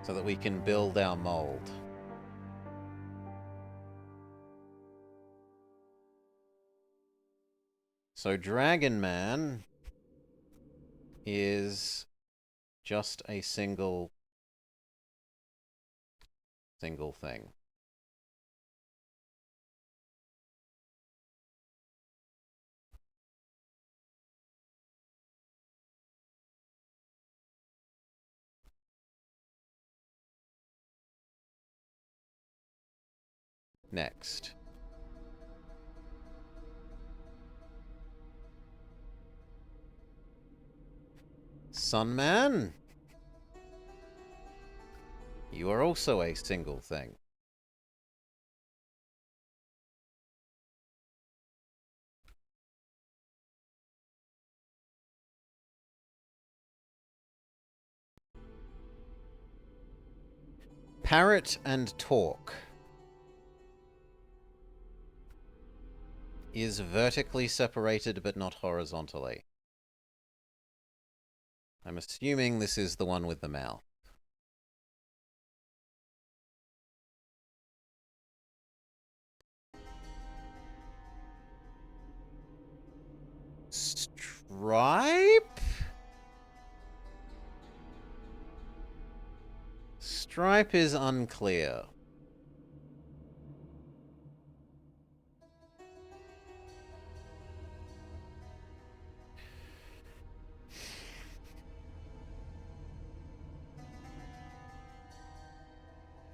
so that we can build our mold. So Dragon Man is just a single thing. Next. Sunman? You are also a single thing. Parrot and Talk is vertically separated but not horizontally. I'm assuming this is the one with the mouth. Stripe? Stripe is unclear.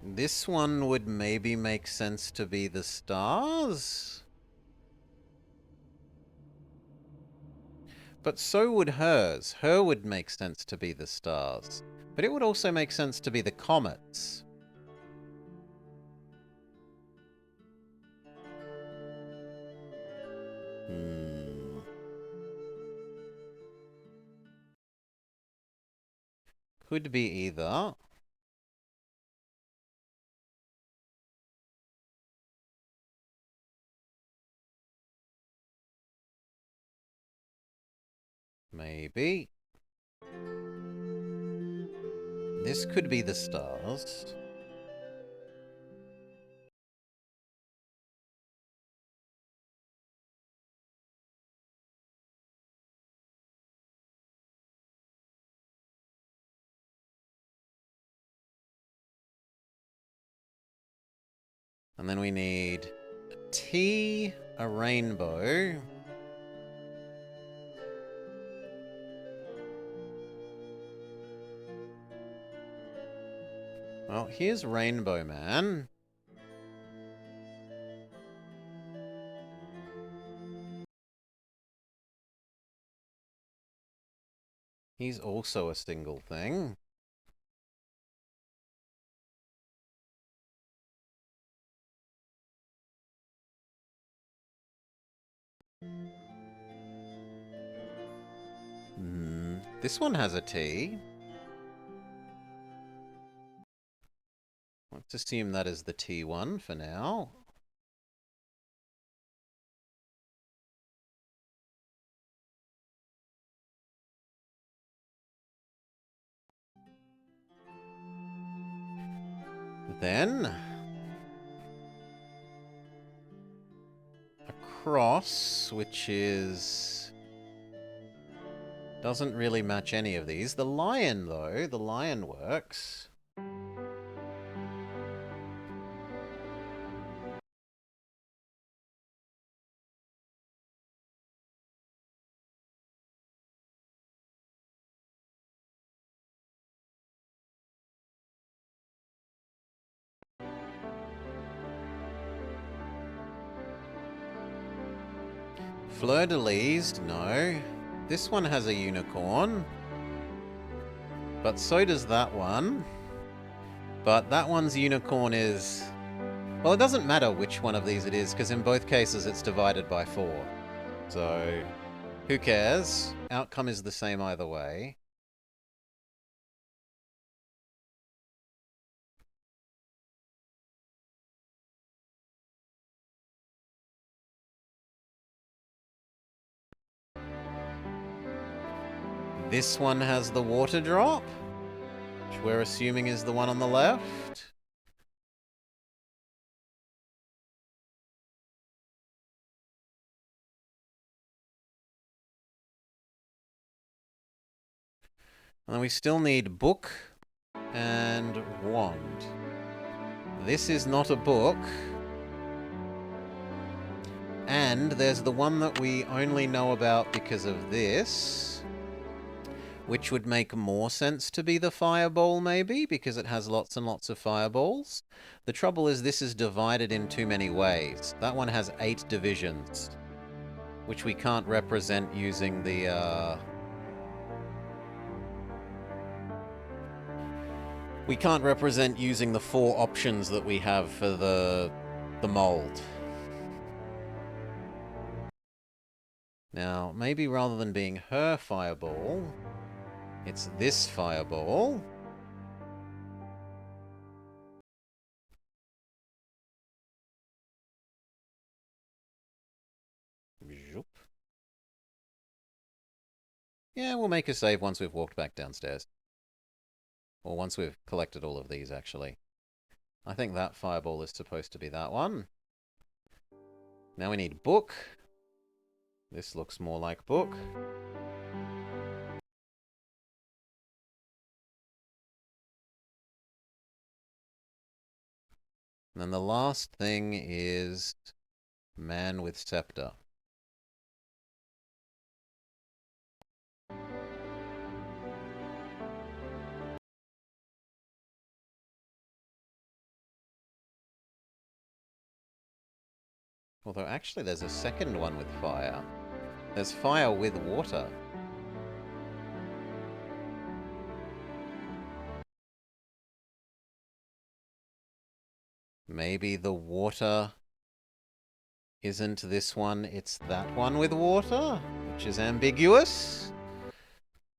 This one would maybe make sense to be the stars? But so would hers. Her would make sense to be the stars. But it would also make sense to be the comets. Could be either. Maybe. This could be the stars. And then we need a T, a rainbow. Well, here's Rainbow Man. He's also a single thing. This one has a T. Let's assume that is the T1 for now. Then a cross, which is... doesn't really match any of these. The lion, though, the lion works. Fleur-de-lis, no. This one has a unicorn. But so does that one. But that one's unicorn is... well, it doesn't matter which one of these it is, because in both cases it's divided by 4. So, who cares? Outcome is the same either way. This one has the water drop, which we're assuming is the one on the left. And then we still need book and wand. This is not a book. And there's the one that we only know about because of this, which would make more sense to be the fireball, maybe, because it has lots and lots of fireballs. The trouble is this is divided in too many ways. That one has 8 divisions, which we can't represent using the, we can't represent using the 4 options that we have for the mold. Now, maybe rather than being her fireball, it's this fireball. Zoop. Yeah, we'll make a save once we've walked back downstairs. Or once we've collected all of these, actually. I think that fireball is supposed to be that one. Now we need book. This looks more like book. And then the last thing is man with scepter. Although actually there's a second one with fire. There's fire with water. Maybe the water isn't this one, it's that one with water, which is ambiguous.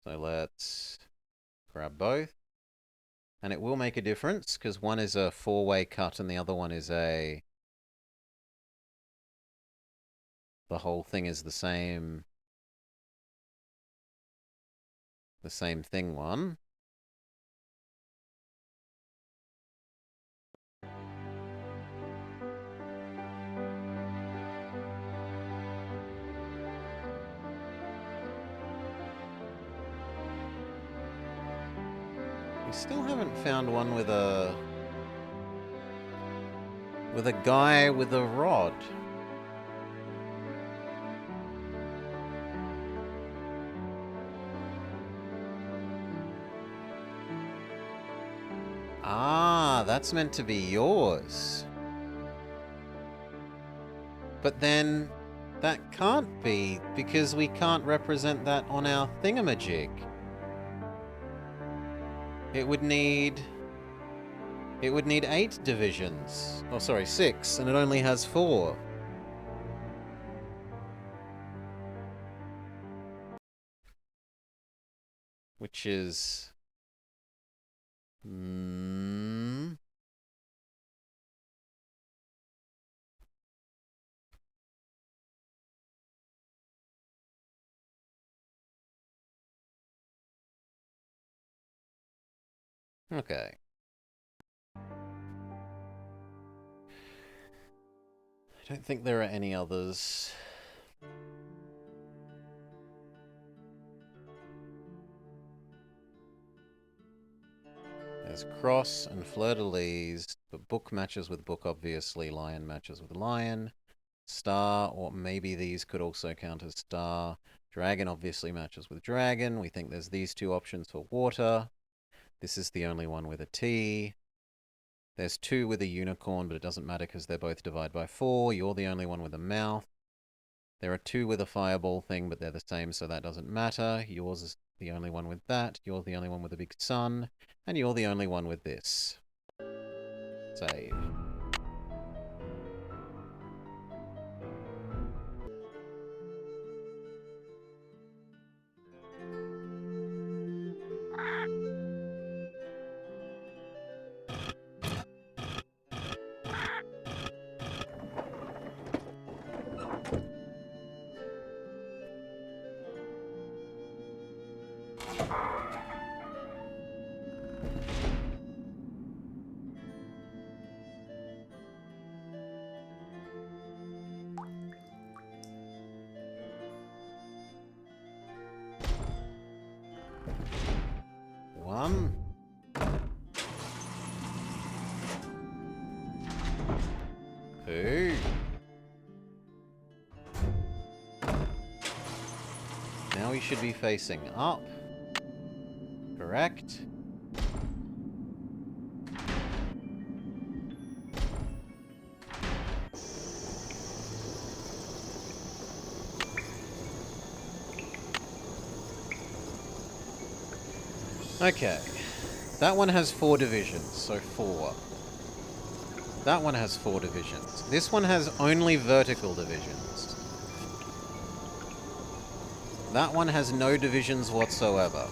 So let's grab both. And it will make a difference, because one is a 4-way cut and the other one is a... The whole thing is the same thing one. We still haven't found one with a guy with a rod. Ah, that's meant to be yours. But then that can't be, because we can't represent that on our thingamajig. It would need 8 divisions. Oh, sorry, 6, and it only has 4. Which is... Okay. I don't think there are any others. There's cross and fleur-de-lis, but book matches with book, obviously. Lion matches with lion. Star, or maybe these could also count as star. Dragon obviously matches with dragon. We think there's these 2 options for water. This is the only one with a T. There's 2 with a unicorn, but it doesn't matter because they're both divide by 4. You're the only one with a mouth. There are 2 with a fireball thing, but they're the same, so that doesn't matter. Yours is the only one with that. You're the only one with a big sun. And you're the only one with this. Save. One. Two. Now we should be facing up. Correct. Okay. That one has 4 divisions, so 4. That one has 4 divisions. This one has only vertical divisions. That one has no divisions whatsoever.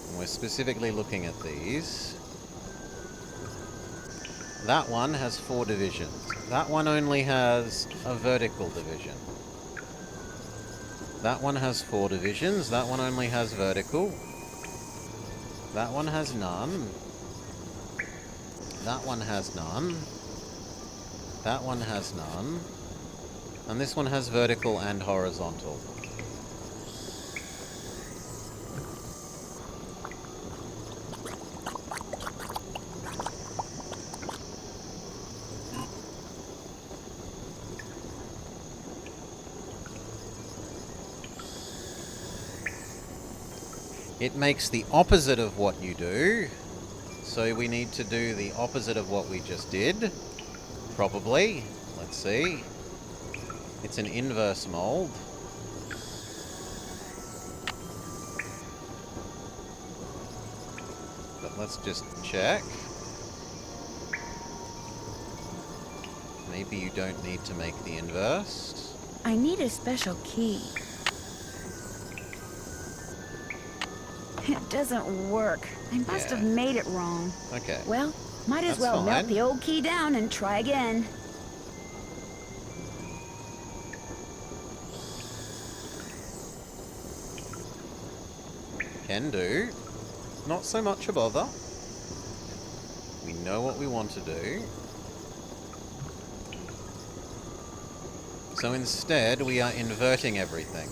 And we're specifically looking at these. That one has 4 divisions. That one only has a vertical division. That one has 4 divisions. That one only has vertical. That one has none. That one has none. That one has none. And this one has vertical and horizontal. It makes the opposite of what you do. So we need to do the opposite of what we just did. Probably. Let's see. It's an inverse mold. But let's just check. Maybe you don't need to make the inverse. I need a special key. It doesn't work. I must have made it wrong. Okay. Well, might as That's well melt fine. the old key down and try again. Can do. Not so much a bother. We know what we want to do. So instead, we are inverting everything.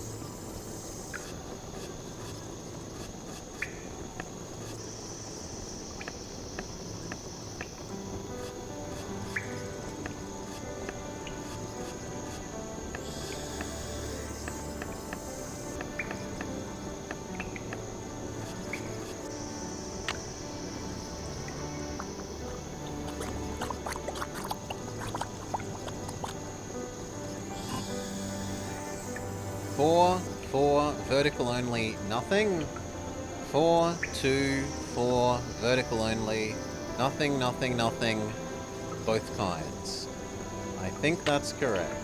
Four, vertical only, nothing. 4, 2, 4, vertical only, nothing, nothing, nothing, both kinds. I think that's correct.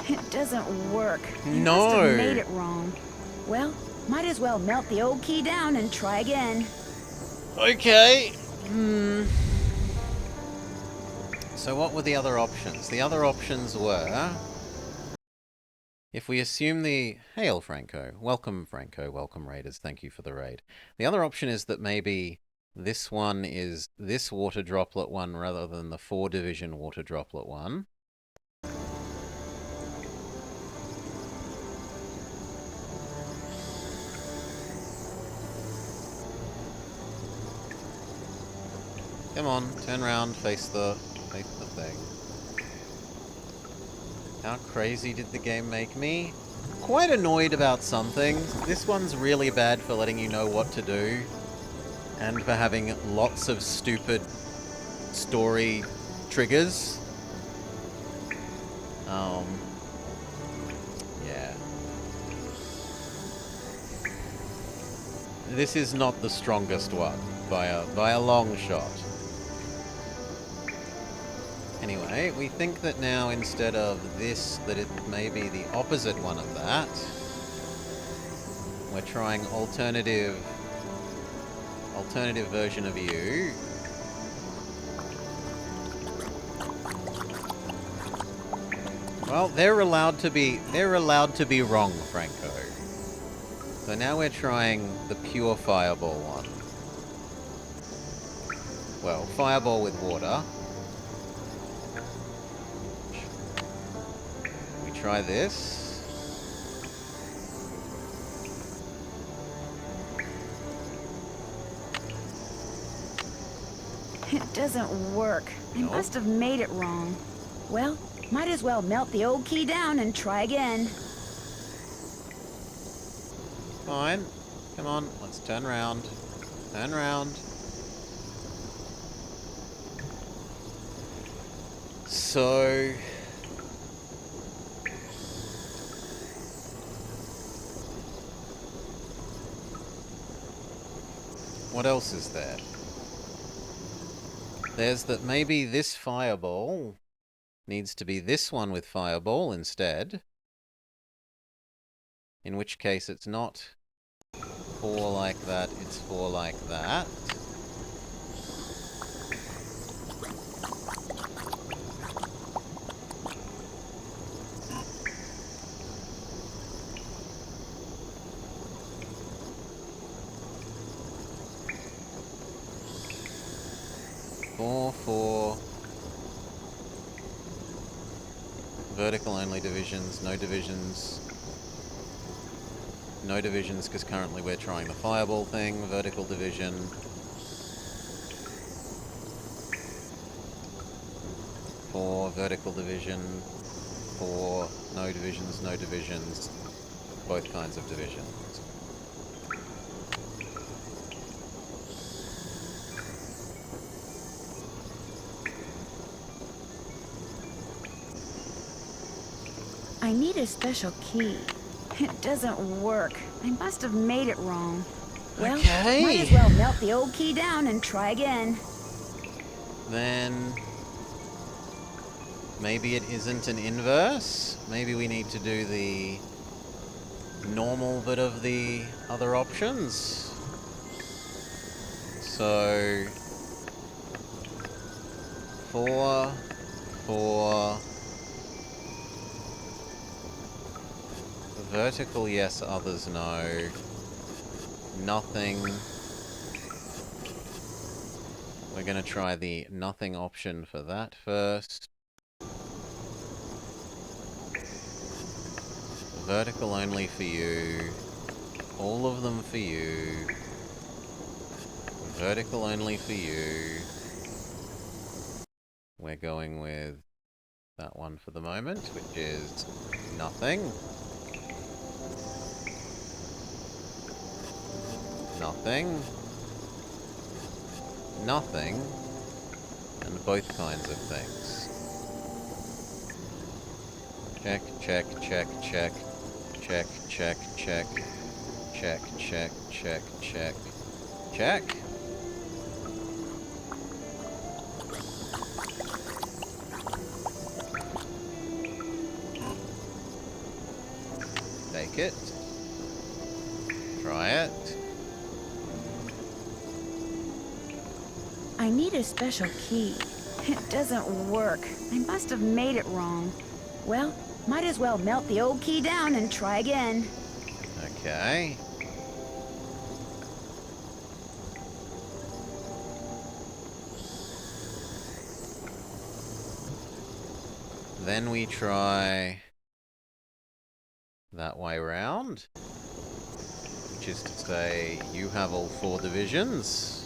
It doesn't work. I No. must have made it wrong. Well, might as well melt the old key down and try again. Okay. So what were the other options? The other options were... If we assume the... Hail, Franco. Welcome, Franco. Welcome, Raiders. Thank you for the raid. The other option is that maybe this one is this water droplet one rather than the 4-division water droplet one. Come on, turn around, face the thing. How crazy did the game make me? Quite annoyed about some things. This one's really bad for letting you know what to do, and for having lots of stupid story triggers. Yeah. This is not the strongest one, by a long shot. Anyway, we think that now instead of this, that it may be the opposite one of that. We're trying alternative version of you. Well, they're allowed to be wrong, Franco. So now we're trying the pure fireball one. Well, fireball with water. We try this. It doesn't work. I Nope. must have made it wrong. Well, might as well melt the old key down and try again. Fine. Come on, let's turn around. Turn around. So... what else is there? There's that maybe this fireball needs to be this one with fireball instead. In which case it's not 4 like that, it's 4 like that. Four. Vertical only divisions, no divisions. No divisions because currently we're trying the fireball thing. Vertical division. Four, vertical division. 4, no divisions, no divisions. Both kinds of divisions. I need a special key. It doesn't work. I must have made it wrong. Well, Okay. might as well melt the old key down and try again. Then maybe it isn't an inverse. Maybe we need to do the normal bit of the other options. So 4, 4. Vertical, yes, others no. Nothing. We're going to try the nothing option for that first. Vertical only for you. All of them for you. Vertical only for you. We're going with that one for the moment, which is nothing. Nothing. Nothing. And both kinds of things. Check, check, check, check. Check, check, check. Check, check, check, check. Check. Take it. Try it. I need a special key. It doesn't work. I must have made it wrong. Well, might as well melt the old key down and try again. Okay. Then we try that way round, which is to say you have all 4 divisions.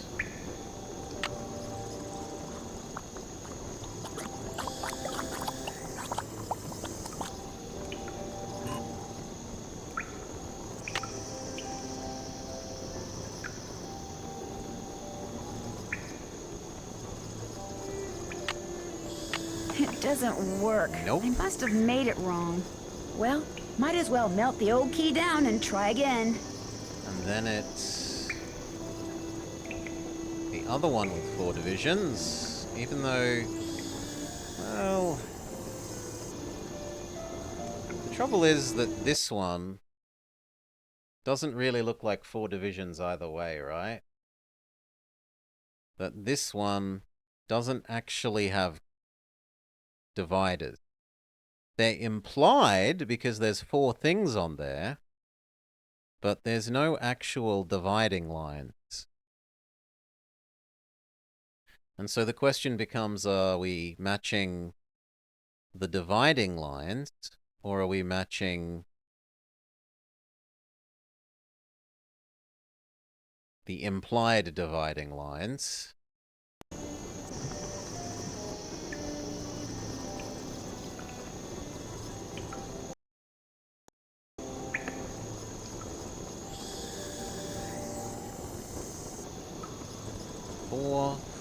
It doesn't work. Nope. I must have made it wrong. Well, might as well melt the old key down and try again. And then it's the other one with 4 divisions, even though, well, the trouble is that this one doesn't really look like 4 divisions either way, right? That this one doesn't actually have dividers. They're implied because there's 4 things on there, but there's no actual dividing lines. And so the question becomes, are we matching the dividing lines, or are we matching the implied dividing lines?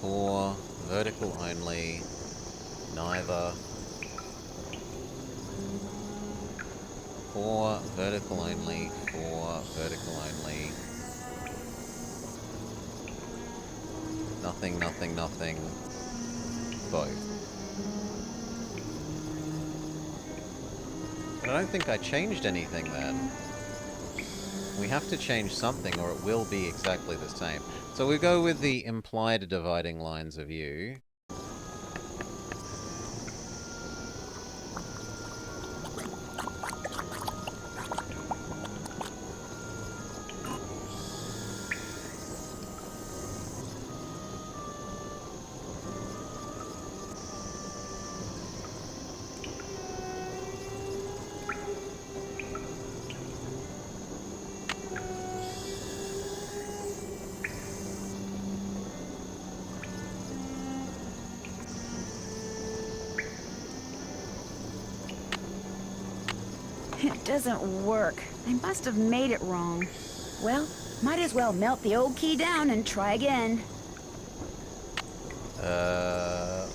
Four, vertical only, neither. 4, vertical only, 4, vertical only. Nothing, nothing, nothing. Both. But I don't think I changed anything then. We have to change something or it will be exactly the same. So we go with the implied dividing lines of U. It doesn't work. I must have made it wrong. Well, might as well melt the old key down and try again.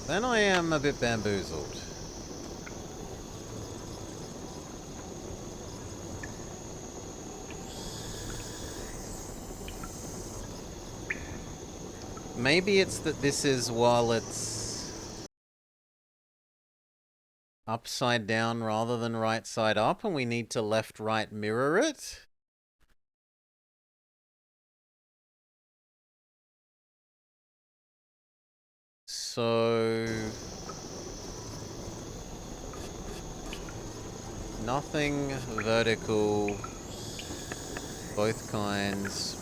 Then I am a bit bamboozled. Maybe it's that this is while it's upside down rather than right side up, and we need to left-right mirror it. So... nothing vertical, both kinds,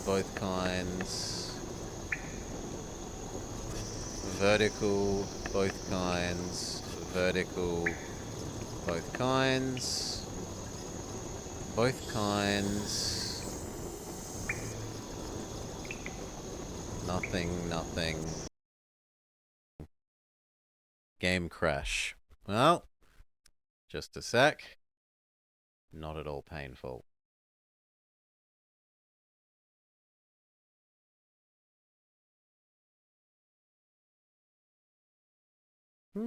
vertical, both kinds, vertical, both kinds, nothing. Game crash. Well, just a sec. Not at all painful. No,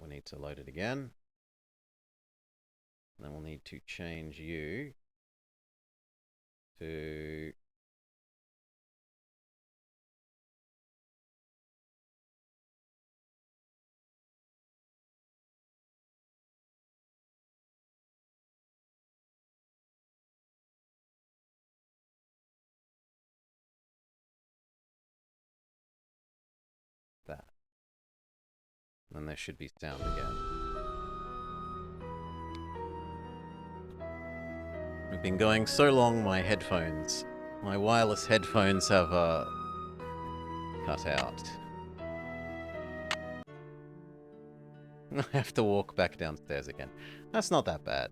we need to load it again. Then we'll need to change you to that. Then there should be sound again. We've been going so long, my wireless headphones have cut out. I have to walk back downstairs again. That's not that bad.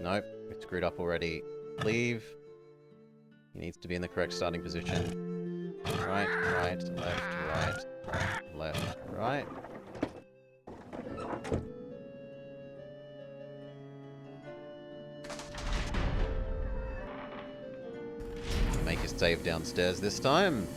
Nope, it's screwed up already. Leave. He needs to be in the correct starting position. Right, left, right. Make a save downstairs this time.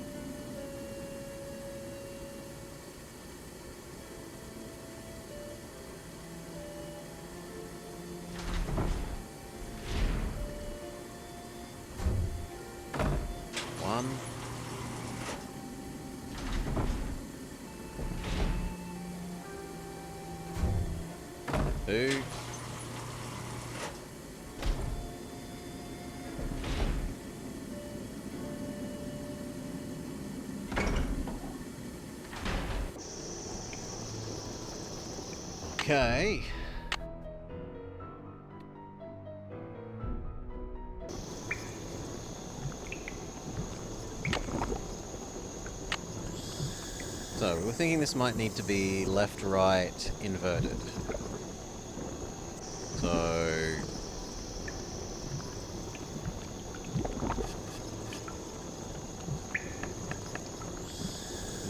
Two. Okay. So, we're thinking this might need to be left-right inverted. So...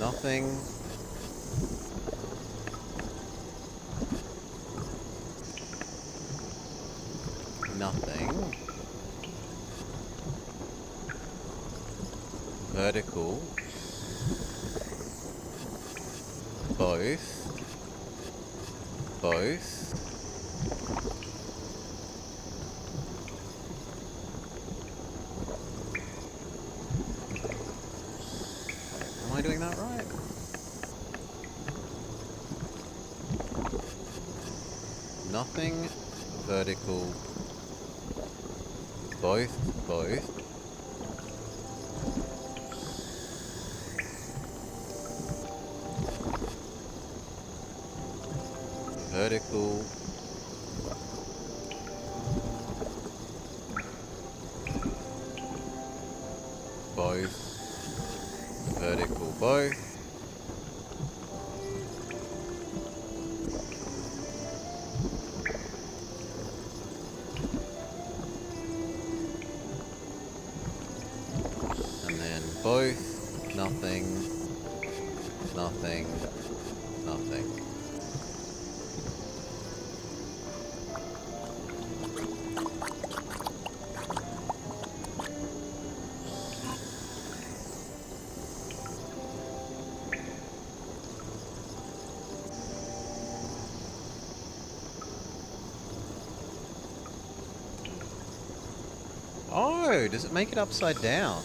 nothing. Nothing. Vertical. Both. Am I doing that right? Nothing. Vertical. Both. Vertical. Both. Vertical, both. And then both. Nothing. Oh, does it make it upside down?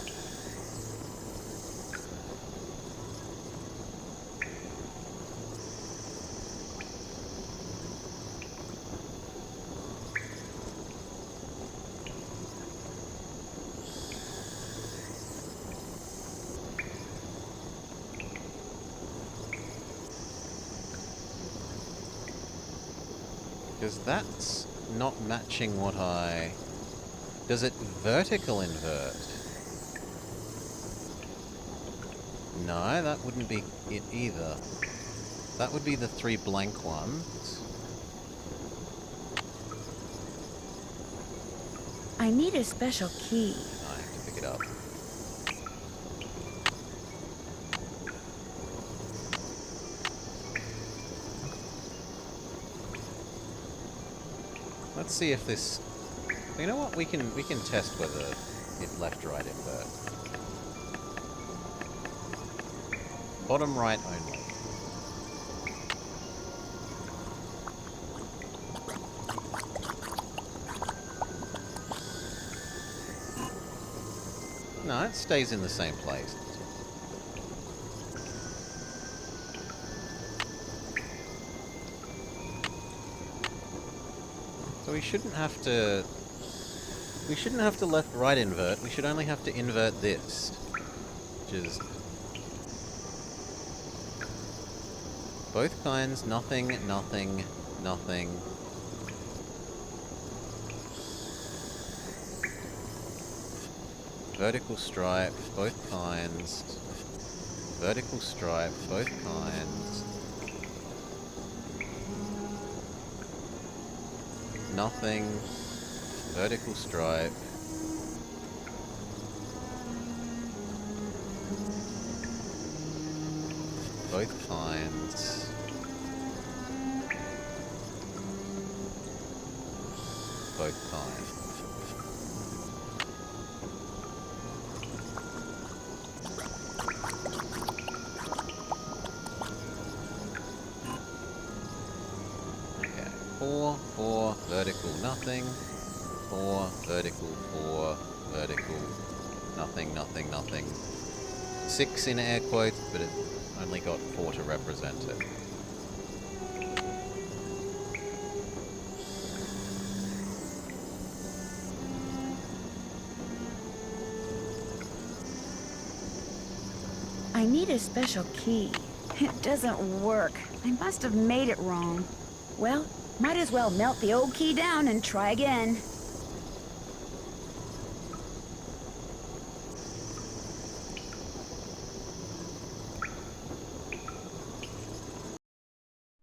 Because that's not matching what I... Does it vertical invert? No, that wouldn't be it either. That would be the 3 blank ones. I need a special key. I have to pick it up. Let's see if this... You know what? We can test whether it left-right invert. Bottom right only. No, it stays in the same place. So we shouldn't have to... We shouldn't have to left-right invert, we should only have to invert this. Which is... Both kinds, nothing, nothing, nothing. Vertical stripe, both kinds. Vertical stripe, both kinds. Nothing. Vertical stripe. Both kinds. Both kinds. Okay. 4, vertical, nothing. 4, vertical, 4, vertical, nothing, nothing, nothing. 6 in air quotes, but it only got 4 to represent it. I need a special key. It doesn't work. I must have made it wrong. Well, might as well melt the old key down and try again.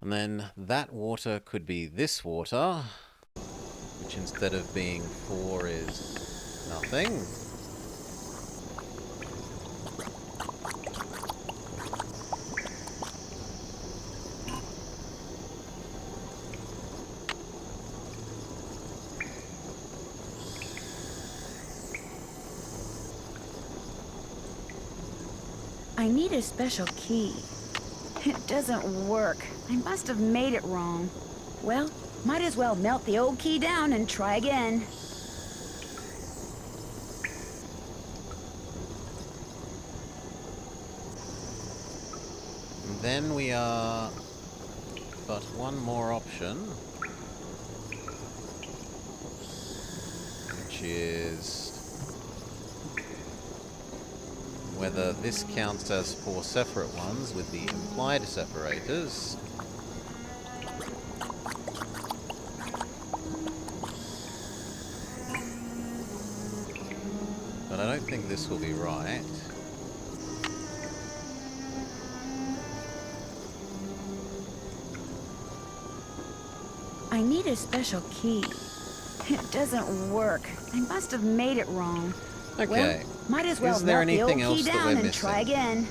And then that water could be this water, which instead of being 4 is nothing. I need a special key. It doesn't work. I must have made it wrong. Well, might as well melt the old key down and try again. And then we are but one more option, which is whether this counts as 4 separate ones with the implied separators. But I don't think this will be right. I need a special key. It doesn't work. I must have made it wrong. Okay. Well, might as well Is there melt the old anything else key that we're down and missing? try again.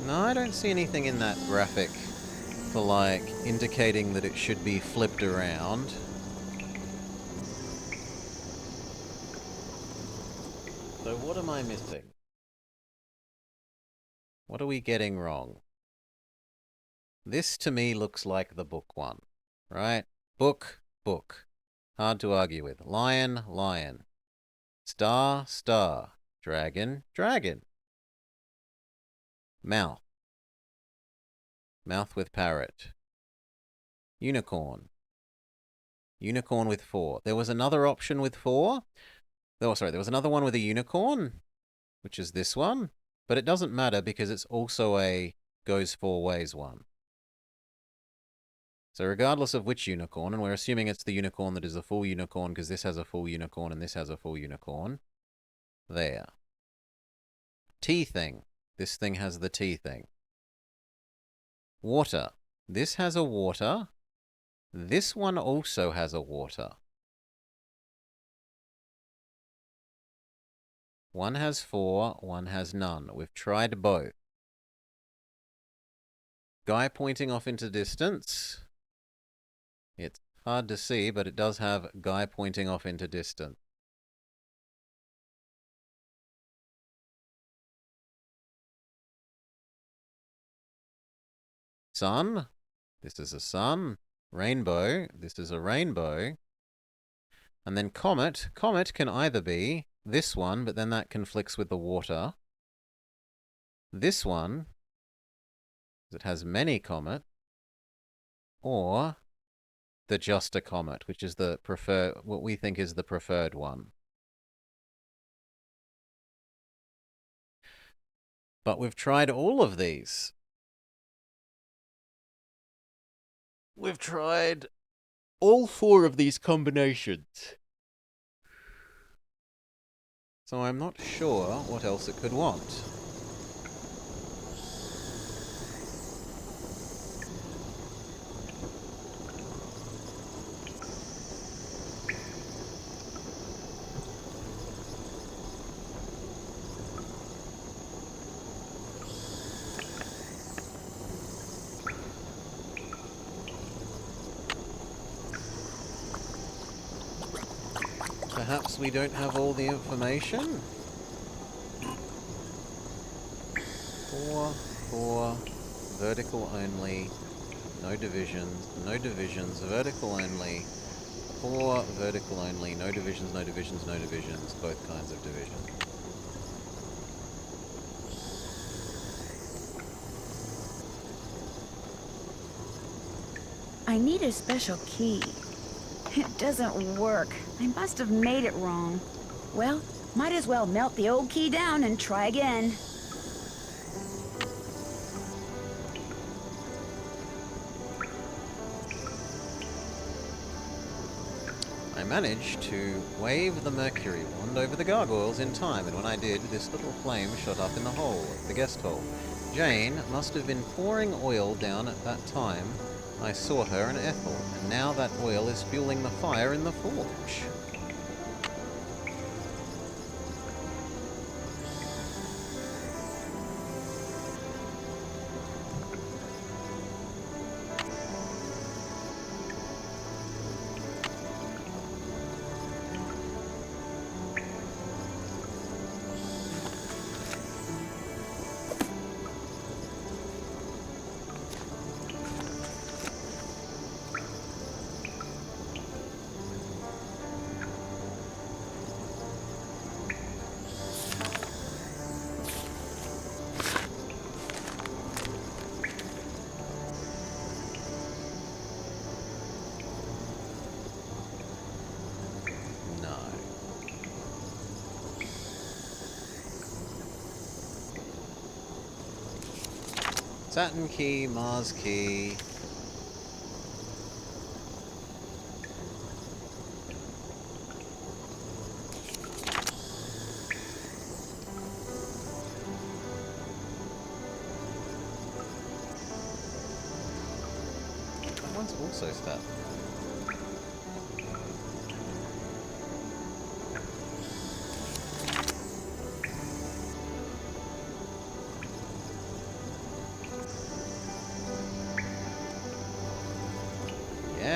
No, I don't see anything in that graphic for, like, indicating that it should be flipped around. So what am I missing? What are we getting wrong? This to me looks like the book one, right? Book, book. Hard to argue with. Lion, lion. Star, star. Dragon, dragon. Mouth. Mouth with parrot. Unicorn. Unicorn with 4. There was another option with 4. Oh, sorry, there was another one with a unicorn, which is this one. But it doesn't matter because it's also a goes 4 ways one. So regardless of which unicorn, and we're assuming it's the unicorn that is a full unicorn because this has a full unicorn and this has a full unicorn. There. Tea thing. This thing has the tea thing. Water. This has a water. This one also has a water. One has 4, one has none. We've tried both. Guy pointing off into distance. It's hard to see, but it does have guy pointing off into distance. Sun. This is a sun. Rainbow. This is a rainbow. And then comet. Comet can either be this one, but then that conflicts with the water. This one, it has many comet. Or the just a comet, which is the what we think is the preferred one. But we've tried all of these. We've tried all 4 of these combinations. So I'm not sure what else it could want. Perhaps we don't have all the information? 4, 4, vertical only, no divisions, no divisions, vertical only, 4, vertical only, no divisions, no divisions, no divisions, both kinds of divisions. I need a special key. It doesn't work. I must have made it wrong. Well, might as well melt the old key down and try again. I managed to wave the mercury wand over the gargoyles in time, and when I did, this little flame shot up in the hole, the guest hole. Jane must have been pouring oil down at that time. I saw her and Ethel, and now that oil is fueling the fire in the forge. Saturn key, Mars key. That one's also Saturn.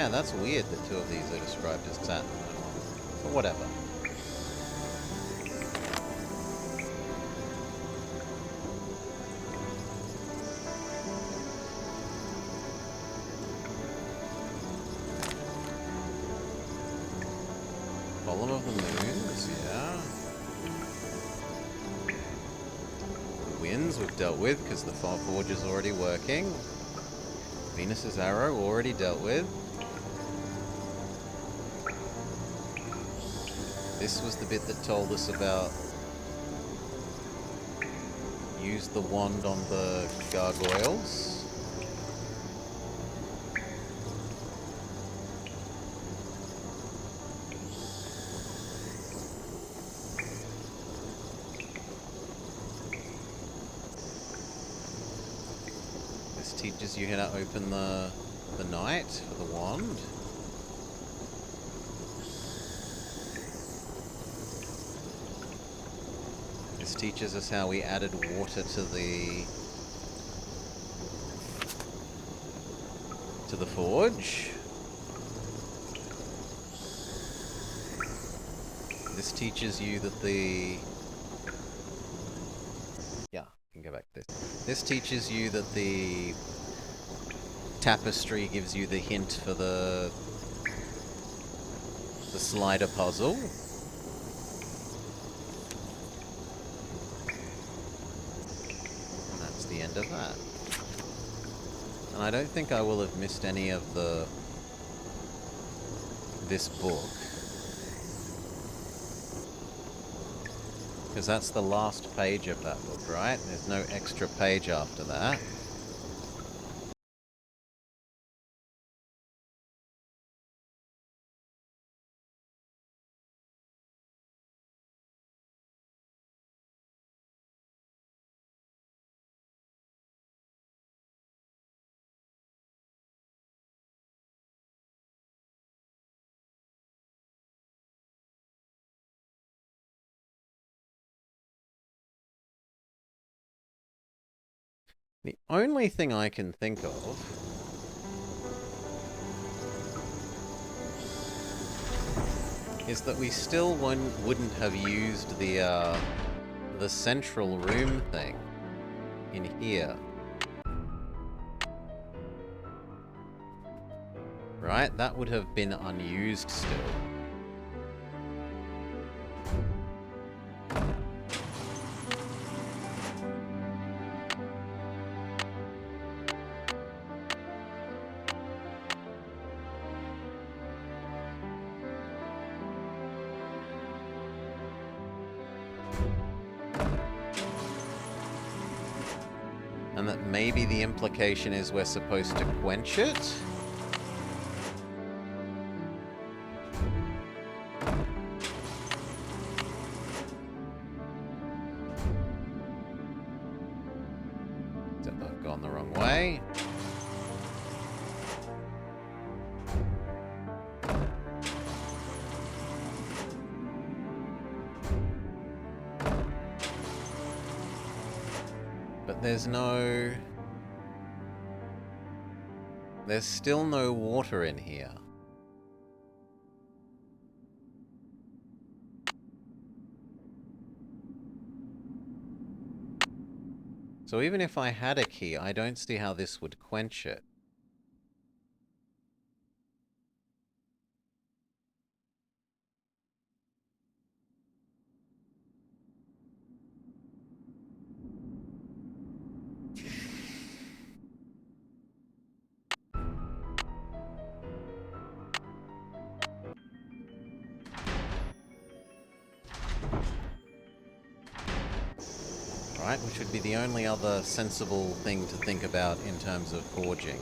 Yeah, that's weird that two of these are described as satin. But whatever. Column of the Moons, yeah. The Winds we've dealt with because the Forge is already working. Venus's Arrow already dealt with. This was the bit that told us about use the wand on the gargoyles. This teaches you how to open the night for the wand. This teaches us how we added water to the forge. This teaches you that yeah, you can go back to this. This teaches you that the tapestry gives you the hint for the slider puzzle. And that's the end of that. And I don't think I will have missed any of this book. Because that's the last page of that book, right? There's no extra page after that. The only thing I can think of is that we still wouldn't have used the central room thing in here. Right? That would have been unused still. And that maybe the implication is we're supposed to quench it? Except I've gone the wrong way. But there's still no water in here. So even if I had a key, I don't see how this would quench it. Right, which would be the only other sensible thing to think about in terms of forging.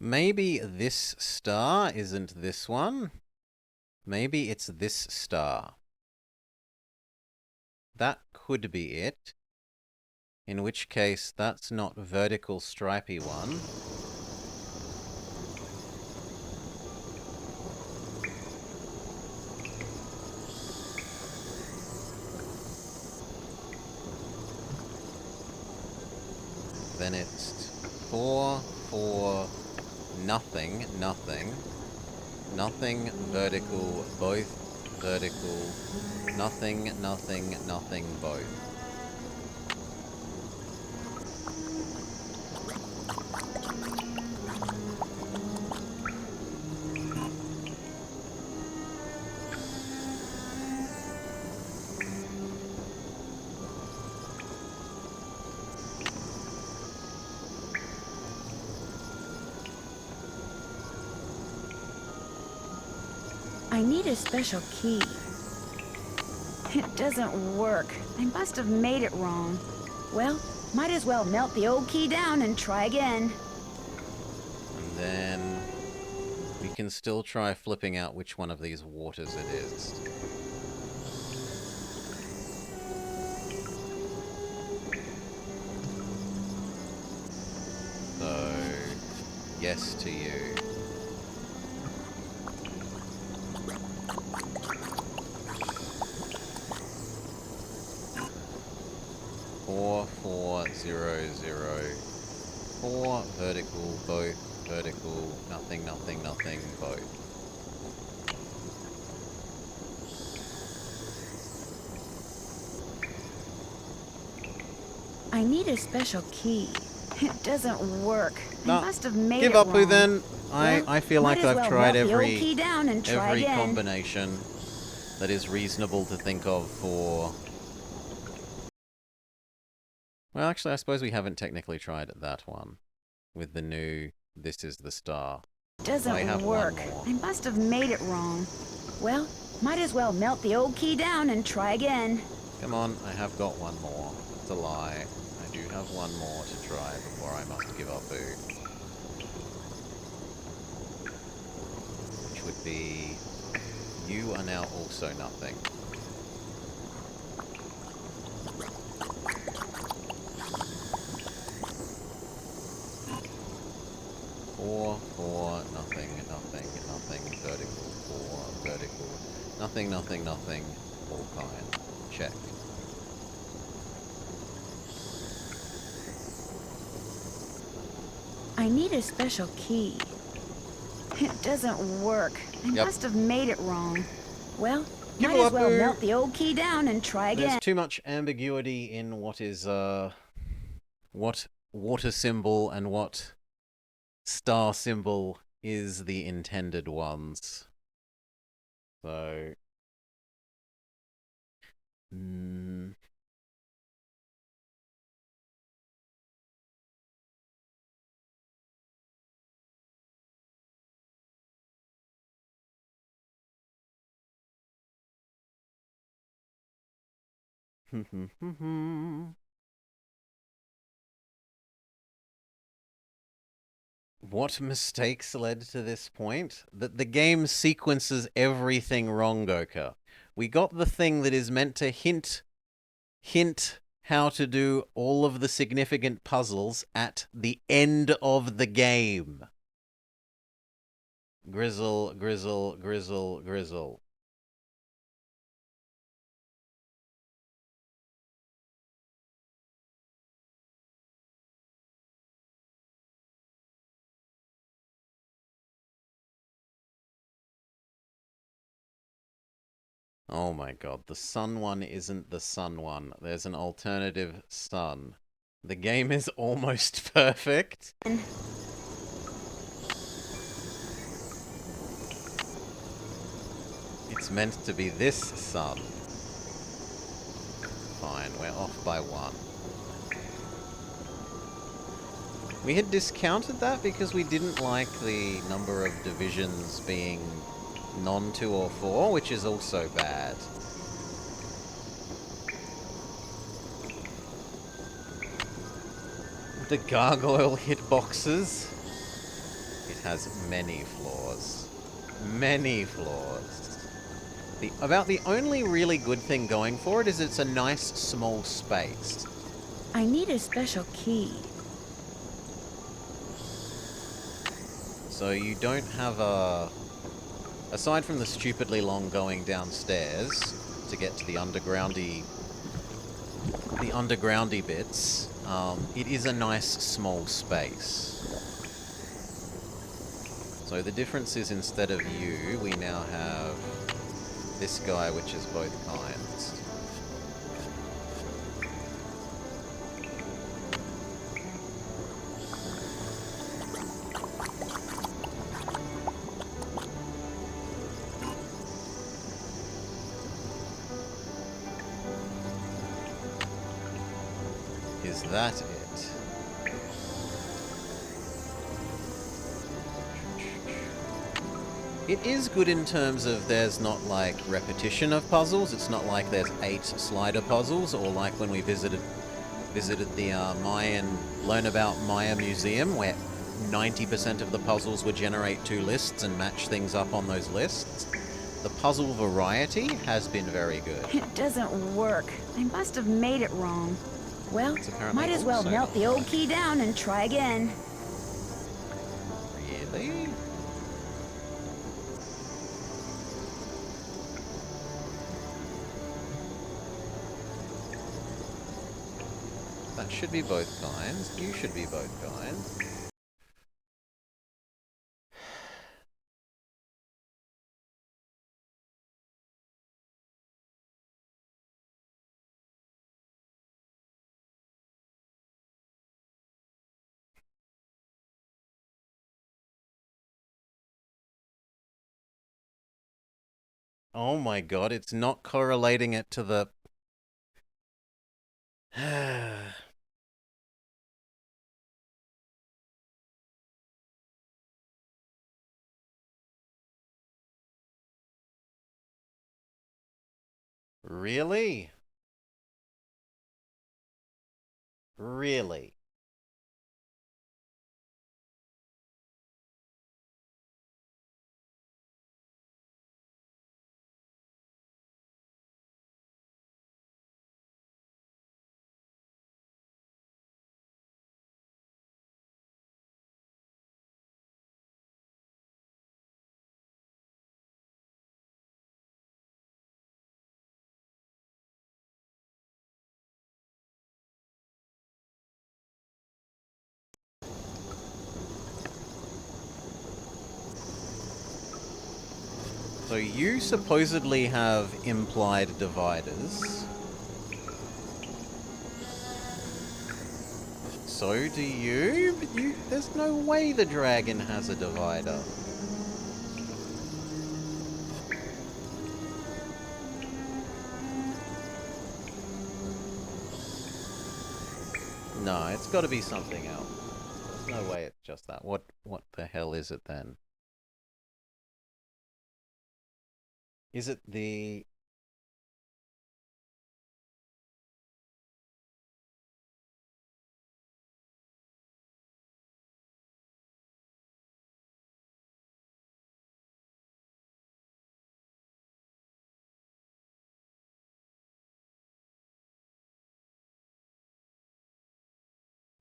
Maybe this star isn't this one. Maybe it's this star. That could be it. In which case, that's not vertical stripy one. Then it's 4, 4, nothing, nothing, nothing, vertical, both, vertical, nothing, nothing, nothing, both. I need a special key. It doesn't work. I must have made it wrong. Well, might as well melt the old key down and try again. And then we can still try flipping out which one of these waters it is. So, yes to you. 4, 4, 0, 0, 4, vertical, both, vertical, nothing, nothing, nothing, both. I need a special key. It doesn't work. No, I must have made give it up, wrong. Pooh, then. Well, I feel like might as I've well tried melt the old every key down and try every again. combination that is reasonable to think of for... Well, actually, I suppose we haven't technically tried that one with the new This Is the Star. Doesn't I have work. one more. I must have made it wrong. Well, might as well melt the old key down and try again. Come on, I have got one more. It's a lie. I do have one more to try before I must give up Boo. Which would be... You are now also nothing. Four, four, nothing, nothing, nothing, vertical, 4, vertical, nothing, nothing, nothing, porcine. Check. I need a special key. It doesn't work. I Yep. must have made it wrong. Well, Give might it as up, well Boo. melt the old key down and try again. There's too much ambiguity in what is, what water symbol and what star symbol is the intended ones. So... What mistakes led to this point? That the game sequences everything wrong, Goka. We got the thing that is meant to hint how to do all of the significant puzzles at the end of the game. Grizzle, grizzle, grizzle, grizzle. Oh my god, the sun one isn't the sun one. There's an alternative sun. The game is almost perfect. It's meant to be this sun. Fine, we're off by 1. We had discounted that because we didn't like the number of divisions being non-2 or 4, which is also bad. The gargoyle hitboxes. It has many flaws. Many flaws. About the only really good thing going for it is it's a nice small space. I need a special key. So you don't have a... Aside from the stupidly long going downstairs to get to the undergroundy bits, it is a nice small space. So the difference is instead of you, we now have this guy, which is both kinds. Is that it? It is good in terms of there's not like repetition of puzzles. It's not like there's 8 slider puzzles, or like when we visited the Mayan Learn About Maya Museum, where 90% of the puzzles would generate 2 lists and match things up on those lists. The puzzle variety has been very good. It doesn't work. I must have made it wrong. Well, might as well melt the old key down and try again. Really? That should be both kinds. You should be both kinds. Oh my god, it's not correlating it to the... Really? Really? So you supposedly have implied dividers. So do you? But there's no way the dragon has a divider. No, it's got to be something else. There's no way it's just that. What the hell is it then? Is it the...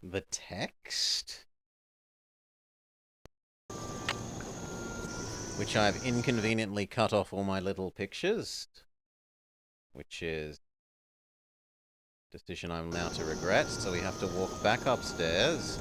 the text? Which I've inconveniently cut off all my little pictures. Which is a decision I'm now to regret, so we have to walk back upstairs.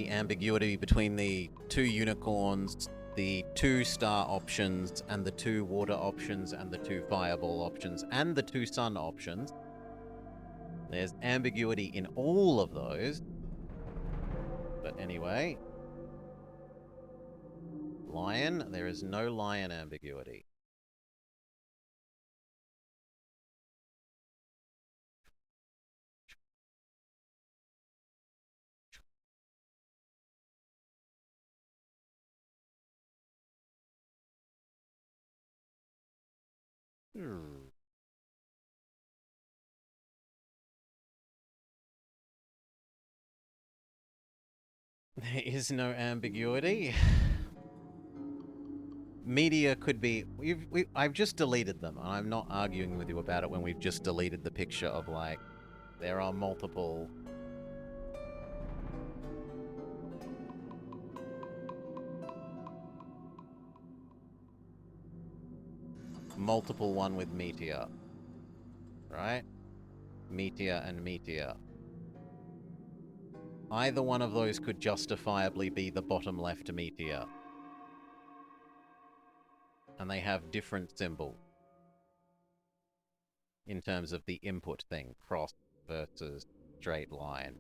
the ambiguity between the 2 unicorns, the 2 star options, and the 2 water options, and the 2 fireball options, and the 2 sun options. There's ambiguity in all of those. But anyway. Lion, there is no lion ambiguity. There is no ambiguity. Media could be... I've just deleted them, and I'm not arguing with you about it when we've just deleted the picture of, like, there are multiple... multiple one with meteor. Right? Meteor and meteor. Either one of those could justifiably be the bottom left meteor. And they have different symbols. In terms of the input thing. Cross versus straight line.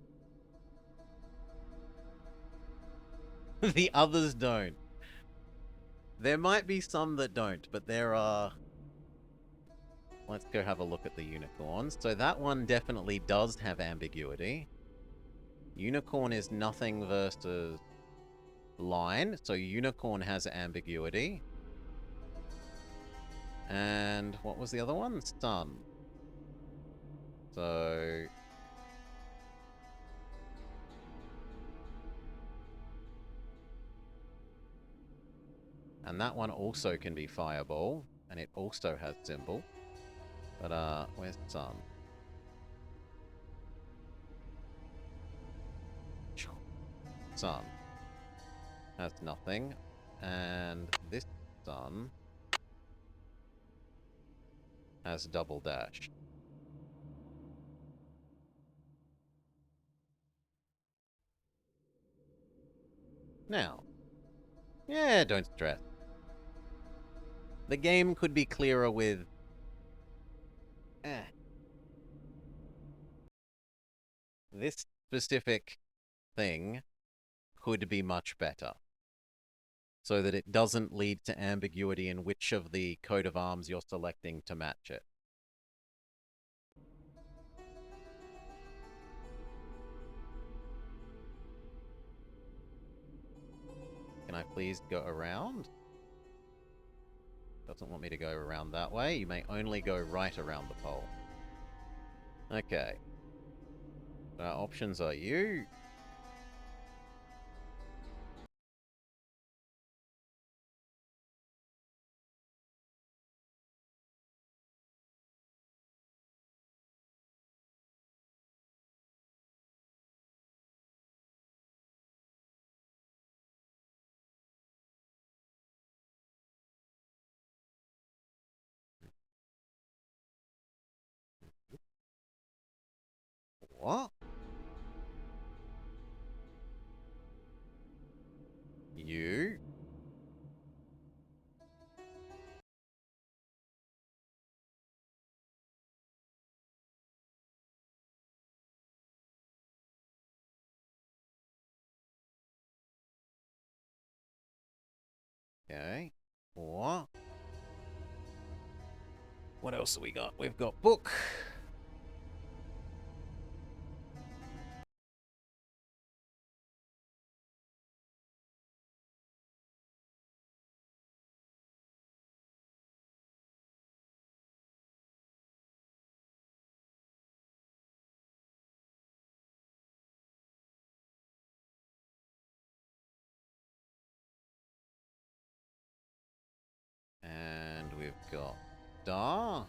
The others don't. There might be some that don't, but there are... Let's go have a look at the unicorns. So that one definitely does have ambiguity. Unicorn is nothing versus line, so unicorn has ambiguity. And what was the other one? Sun. So... And that one also can be fireball, and it also has symbol. But, where's sun? Sun. Has nothing. And this sun has double dash. Now. Yeah, don't stress. The game could be clearer with... This specific thing could be much better. So that it doesn't lead to ambiguity in which of the coat of arms you're selecting to match it. Can I please go around? Doesn't want me to go around that way. You may only go right around the pole. Okay. So our options are you. What? You. Okay. What? What else have we got? We've got book. And we've got star.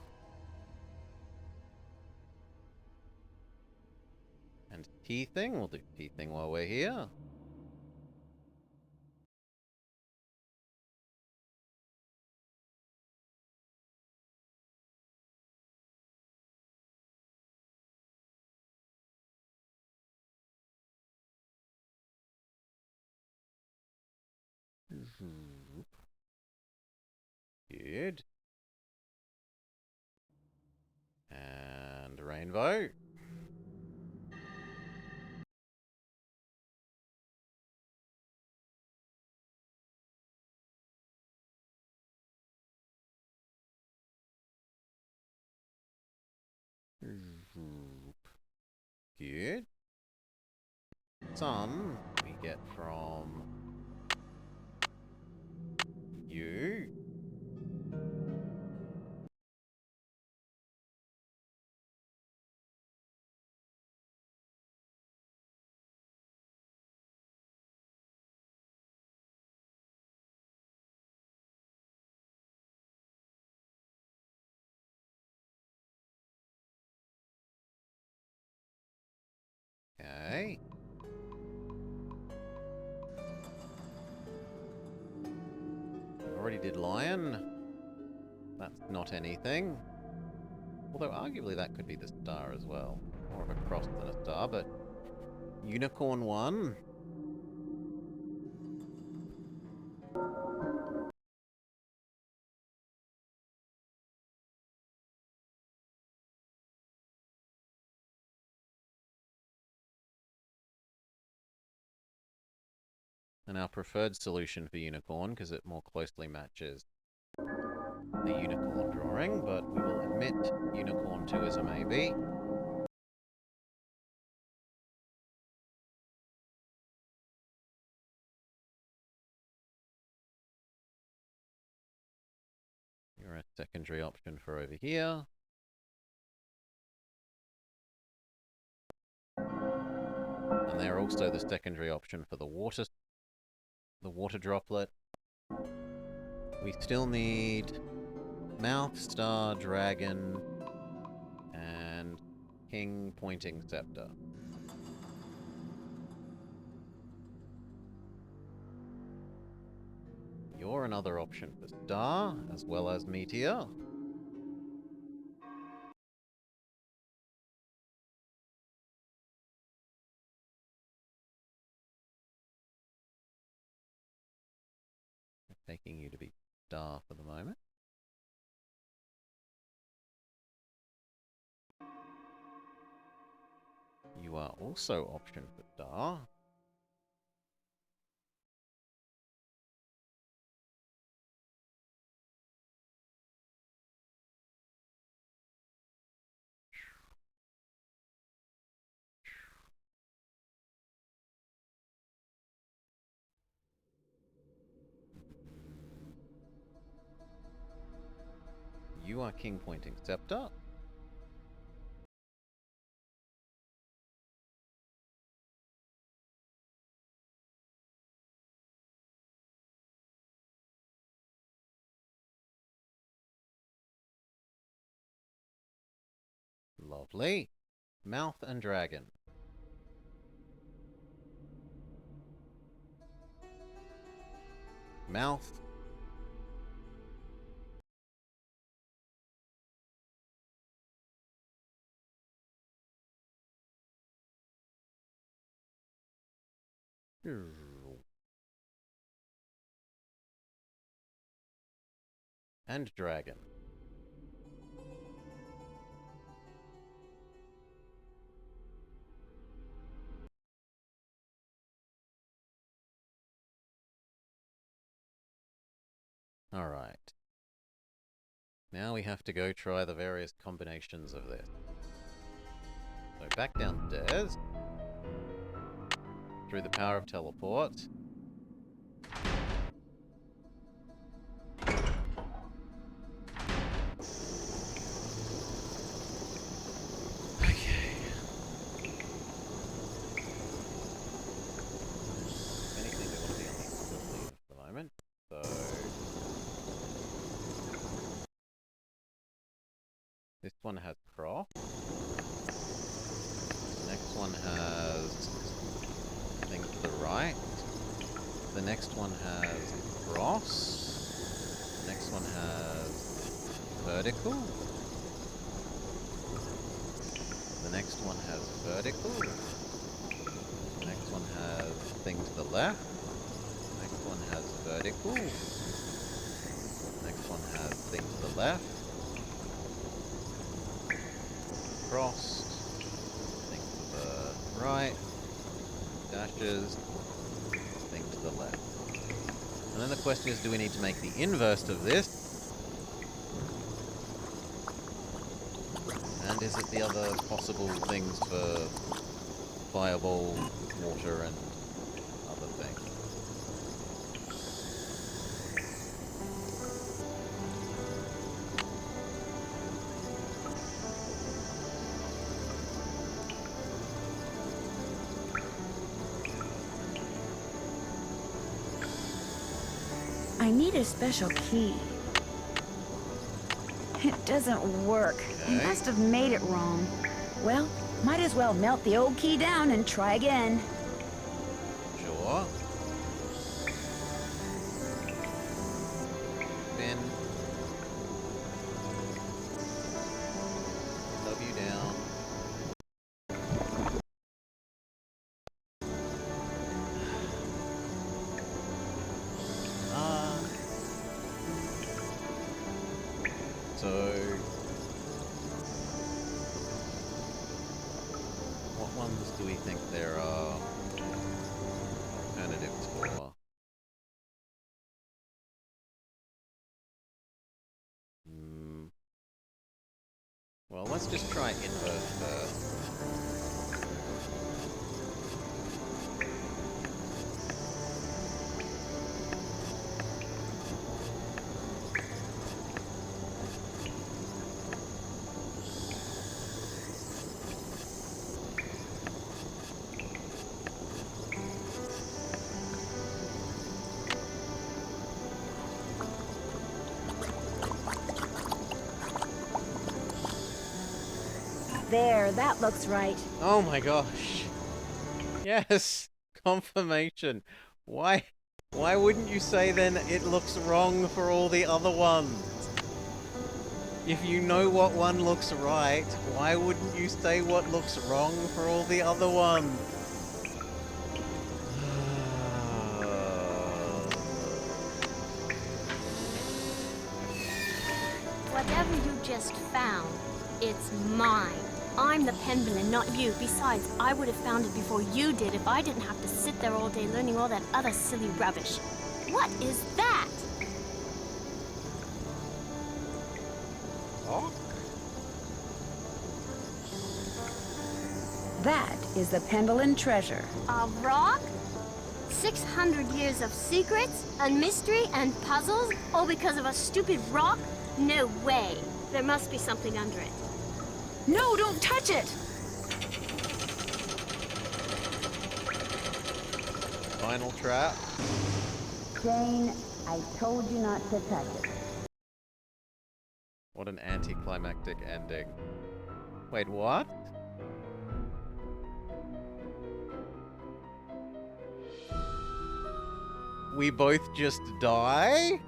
And tea thing. We'll do tea thing while we're here. Good. And rainbow. Good. Some we get from you. Okay. I already did lion. That's not anything. Although arguably that could be the star as well. More of a cross than a star, but unicorn 1. And our preferred solution for unicorn, because it more closely matches the unicorn drawing, but we will admit unicorn 2 is a maybe. You're a secondary option for over here. And they're also the secondary option for the water droplet. We still need mouth, star, dragon, and king pointing scepter. You're another option for star, as well as meteor. Taking you to be star for the moment. You are also option for star. You are king pointing scepter. Lovely. Mouth and dragon. Mouth. And dragon. Alright. Now we have to go try the various combinations of this. So back downstairs. Through the power of teleport. Okay. If anything, we want to be on the opposite lead for the moment. So this one has cross. The next one has thing to the right. The next one has cross. The next one has vertical. The next one has vertical. The next one has thing to the left. The next one has vertical. vertical. Next one has thing to the left. Crossed. Thing to the right. Dashes. Thing to the left. And then the question is, do we need to make the inverse of this? And is it the other possible things for fireball, water, and other things? I need a special key. It doesn't work. I Okay. must have made it wrong. Well, might as well melt the old key down and try again. Sure. Spin. W down. So, what ones do we think there are alternatives for? Well, let's just try inverse first. There, that looks right. Oh my gosh. Yes, confirmation. Why wouldn't you say then it looks wrong for all the other ones? If you know what one looks right, why wouldn't you say what looks wrong for all the other ones? Whatever you just found, it's mine. I'm the pen villain, not you. Besides, I would have found it before you did if I didn't have to sit there all day learning all that other silly rubbish. What is that? Oh? That is the Pendleton treasure. A rock? 600 years of secrets and mystery and puzzles, all because of a stupid rock? No way. There must be something under it. No, don't touch it! Final trap. Jane, I told you not to touch it. What an anticlimactic ending. Wait, what? We both just die?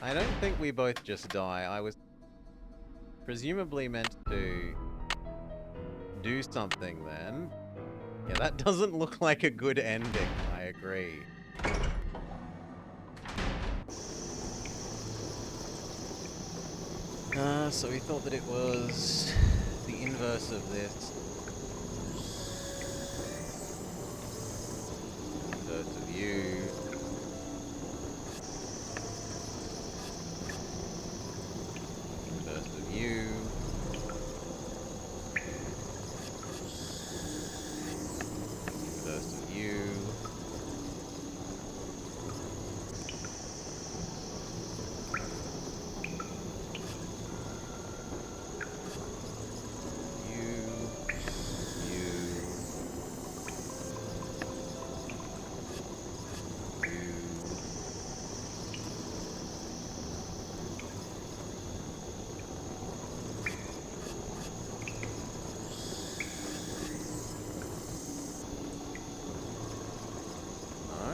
I don't think we both just die. I was presumably meant to do something then. Yeah, that doesn't look like a good ending, I agree. So we thought that it was the inverse of this. Inverse of you. Inverse of you. Inverse of you.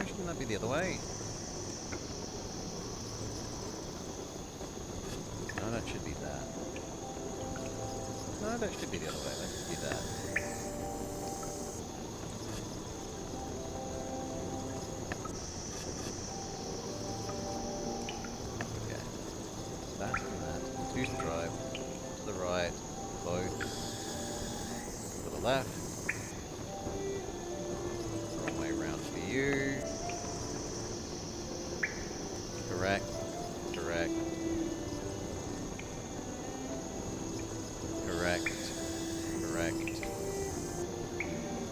Shouldn't that be the other way? No, that should be that. No, that should be the other way. Let's do that. Okay. That and that. Two drive. To the right. Both. To the left. Wrong way round for you. Correct. Correct. Correct. Correct.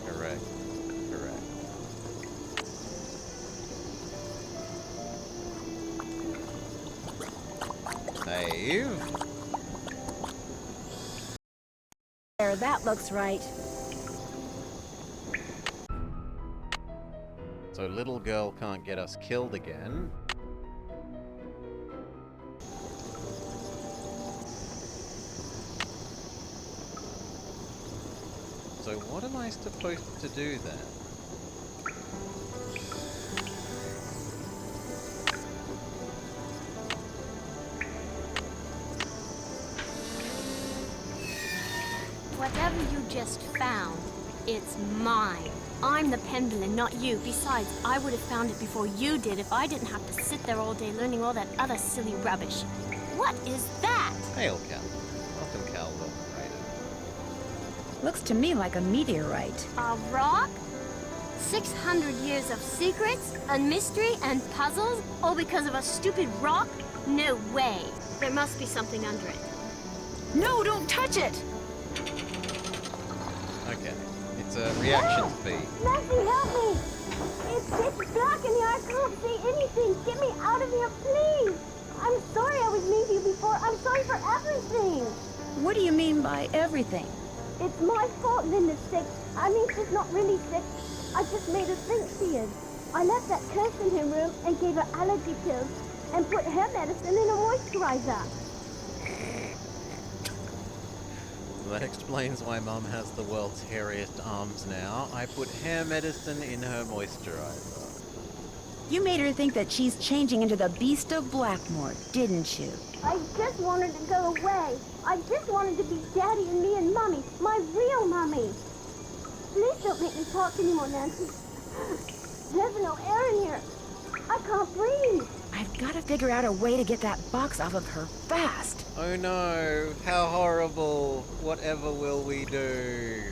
Correct. Correct. Save. There, that looks right. So little girl can't get us killed again. So what am I supposed to do then? Whatever you just found, it's mine. I'm the pendulum, not you. Besides, I would have found it before you did if I didn't have to sit there all day learning all that other silly rubbish. What is that? Hail, Cal. Welcome, Cal. Welcome, Raider. Looks to me like a meteorite. A rock? 600 years of secrets and mystery and puzzles, all because of a stupid rock? No way. There must be something under it. No, don't touch it! Okay. It's a reaction speed. Leslie, help me! It's pitch black in here. I can't see anything. Get me out of here, please! I'm sorry I was mean to you before. I'm sorry for everything. What do you mean by everything? It's my fault Linda's sick. I mean, she's not really sick. I just made her think she is. I left that curse in her room and gave her allergy pills and put hair medicine in her moisturizer. That explains why Mum has the world's hairiest arms now. I put hair medicine in her moisturizer. You made her think that she's changing into the Beast of Blackmoor, didn't you? I just wanted to go away. I just wanted to be Daddy and me and Mommy, my real Mommy. Please don't make me talk anymore, Nancy. There's no air in here. I can't breathe. I've got to figure out a way to get that box off of her fast. Oh no! How horrible! Whatever will we do?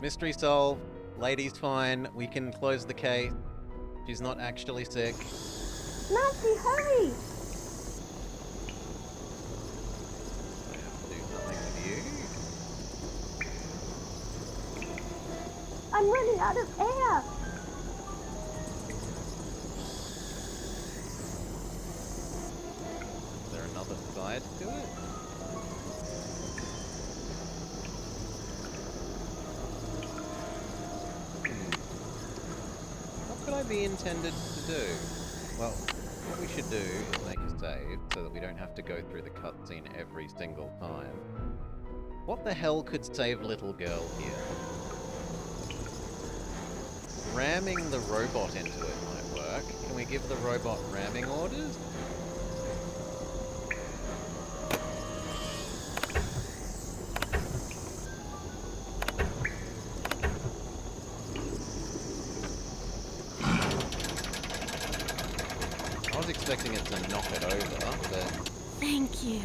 Mystery solved. Lady's fine. We can close the case. She's not actually sick. Nancy, hurry! I have to do something with you. I'm running out of air. Is there another side to it? What could I be intended to do? Well, what we should do is make a save so that we don't have to go through the cutscene every single time. What the hell could save little girl here? Ramming the robot into it might work. Can we give the robot ramming orders? I was expecting it to knock it over, but Thank you.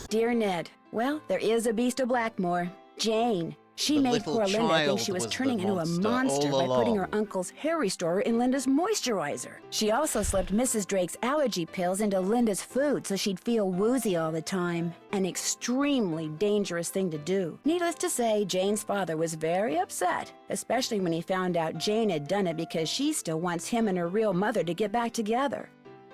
Dear Ned, well, there is a Beast of Blackmoor. Jane. She The made little poor Linda think child she was was the turning into a monster monster all by putting her along. uncle's hair restorer in Linda's moisturizer. She also slipped Mrs. Drake's allergy pills into Linda's food so she'd feel woozy all the time. An extremely dangerous thing to do. Needless to say, Jane's father was very upset, especially when he found out Jane had done it because she still wants him and her real mother to get back together.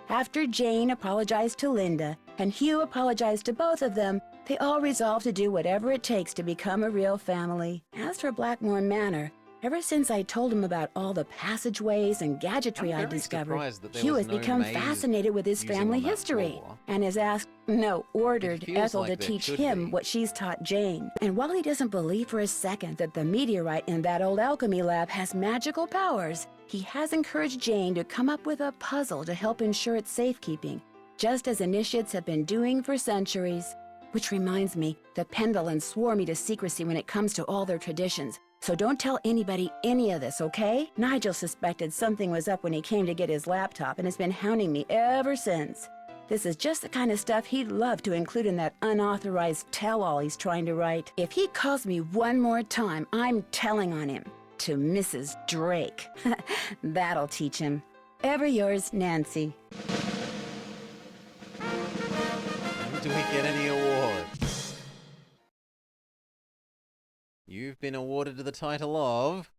After Jane apologized to Linda and Hugh apologized to both of them, they all resolved to do whatever it takes to become a real family. As for Blackmoor Manor, ever since I told him about all the passageways and gadgetry I'm I very discovered, surprised that there Hugh was has no become maze fascinated with his using family on that history floor. and has asked, no, ordered feels Ethel like to there teach should him be. what she's taught Jane. And while he doesn't believe for a second that the meteorite in that old alchemy lab has magical powers, he has encouraged Jane to come up with a puzzle to help ensure its safekeeping, just as initiates have been doing for centuries. Which reminds me, the Pendlins swore me to secrecy when it comes to all their traditions. So don't tell anybody any of this, okay? Nigel suspected something was up when he came to get his laptop and has been hounding me ever since. This is just the kind of stuff he'd love to include in that unauthorized tell-all he's trying to write. If he calls me one more time, I'm telling on him. To Mrs. Drake. That'll teach him. Ever yours, Nancy. Do we get any awards? You've been awarded the title of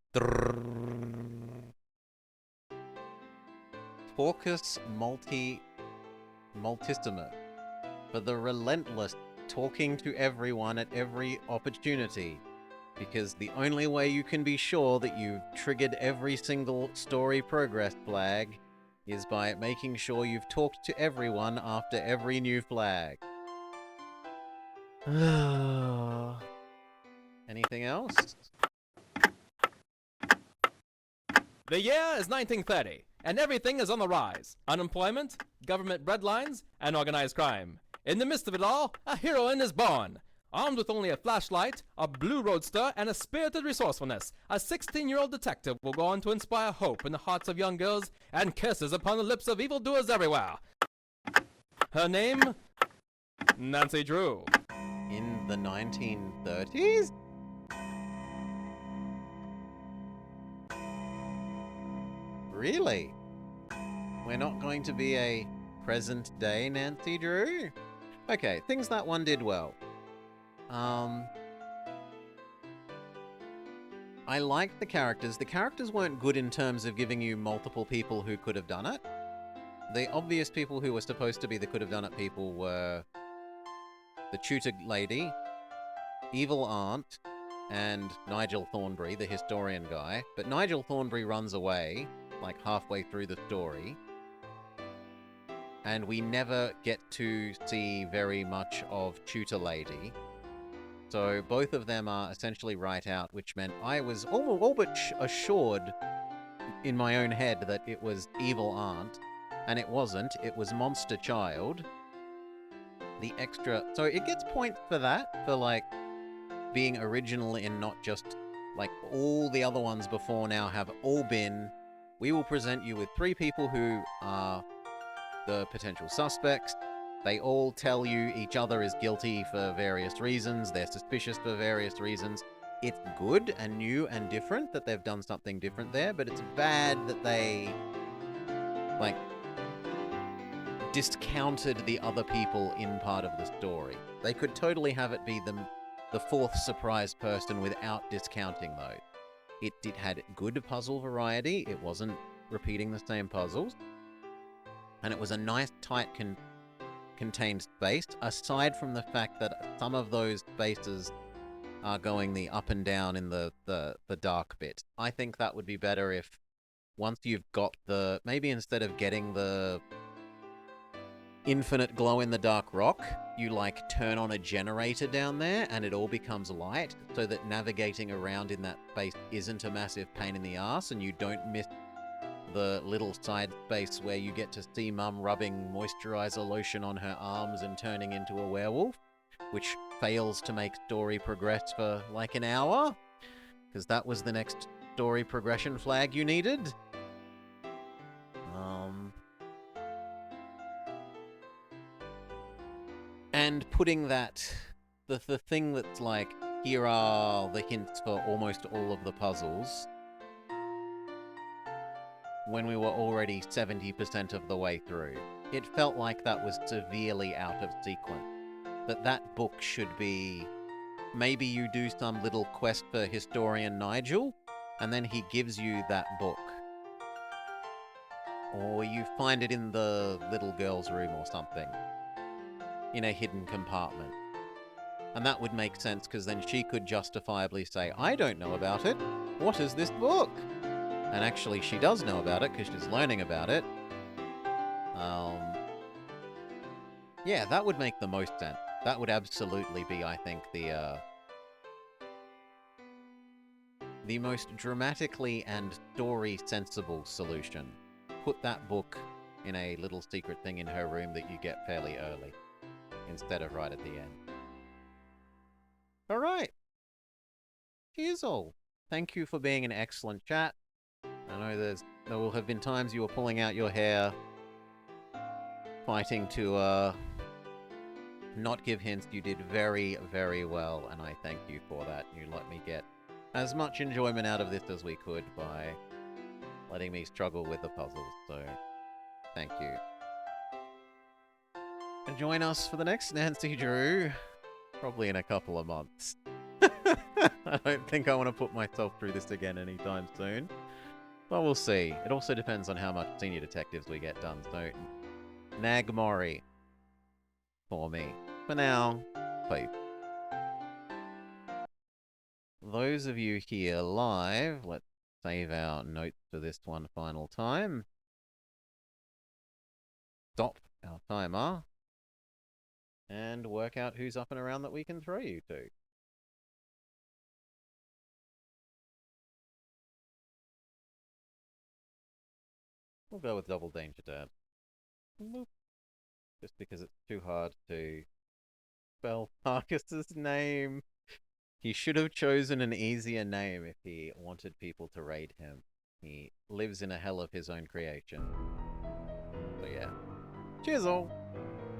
Porcus Multissimus for the relentless talking to everyone at every opportunity, because the only way you can be sure that you've triggered every single story progress flag is by making sure you've talked to everyone after every new flag. Anything else? The year is 1930, and everything is on the rise. Unemployment, government breadlines, and organized crime. In the midst of it all, a heroine is born. Armed with only a flashlight, a blue roadster, and a spirited resourcefulness, a 16-year-old detective will go on to inspire hope in the hearts of young girls and kisses upon the lips of evildoers everywhere. Her name? Nancy Drew. In the 1930s? Really? We're not going to be a present-day Nancy Drew? Okay, things that one did well. I liked the characters. The characters weren't good in terms of giving you multiple people who could have done it. The obvious people who were supposed to be the could have done it people were the tutor lady, evil aunt, and Nigel Thornbury, the historian guy. But Nigel Thornbury runs away, like halfway through the story. And we never get to see very much of tutor lady. So both of them are essentially right out, which meant I was all but assured in my own head that it was evil aunt, and it wasn't. It was monster child. The extra... So it gets points for that, for, like, being original and not just, like, all the other ones before now have all been, we will present you with 3 people who are the potential suspects. They all tell you each other is guilty for various reasons. They're suspicious for various reasons. It's good and new and different that they've done something different there, but it's bad that they, like, discounted the other people in part of the story. They could totally have it be the 4th surprise person without discounting those. It had good puzzle variety. It wasn't repeating the same puzzles. And it was a nice, tight, contained space, aside from the fact that some of those spaces are going the up and down in the dark bit. I think that would be better if once you've got the... Maybe instead of getting the infinite glow-in-the-dark rock, you, like, turn on a generator down there and it all becomes light, so that navigating around in that space isn't a massive pain in the ass and you don't miss the little side space where you get to see Mum rubbing moisturizer lotion on her arms and turning into a werewolf, which fails to make story progress for like an hour, because that was the next story progression flag you needed. And putting that, the thing that's like, here are the hints for almost all of the puzzles, when we were already 70% of the way through. It felt like that was severely out of sequence. That book should be... Maybe you do some little quest for historian Nigel, and then he gives you that book. Or you find it in the little girl's room or something, in a hidden compartment. And that would make sense, because then she could justifiably say, I don't know about it. What is this book? And actually, she does know about it, because she's learning about it. Yeah, that would make the most sense. That would absolutely be, I think, the most dramatically and story-sensible solution. Put that book in a little secret thing in her room that you get fairly early, instead of right at the end. All right. Cheers all. Thank you for being an excellent chat. I know there will have been times you were pulling out your hair, fighting to not give hints. You did very, very well, and I thank you for that. You let me get as much enjoyment out of this as we could by letting me struggle with the puzzles, so thank you. And join us for the next Nancy Drew, probably in a couple of months. I don't think I want to put myself through this again anytime soon. But we'll see. It also depends on how much senior detectives we get done, so nag Mori for me. For now, peace. Those of you here live, let's save our notes for this one final time. Stop our timer. And work out who's up and around that we can throw you to. We'll go with Double Danger Dad. Just because it's too hard to spell Marcus's name. He should have chosen an easier name if he wanted people to raid him. He lives in a hell of his own creation. So yeah. Cheers all!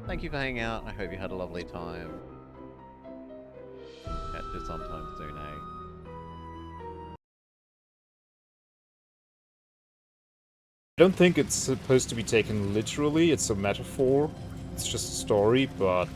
Thank you for hanging out. I hope you had a lovely time. Catch you sometime soon, eh? I don't think it's supposed to be taken literally. It's a metaphor. It's just a story, but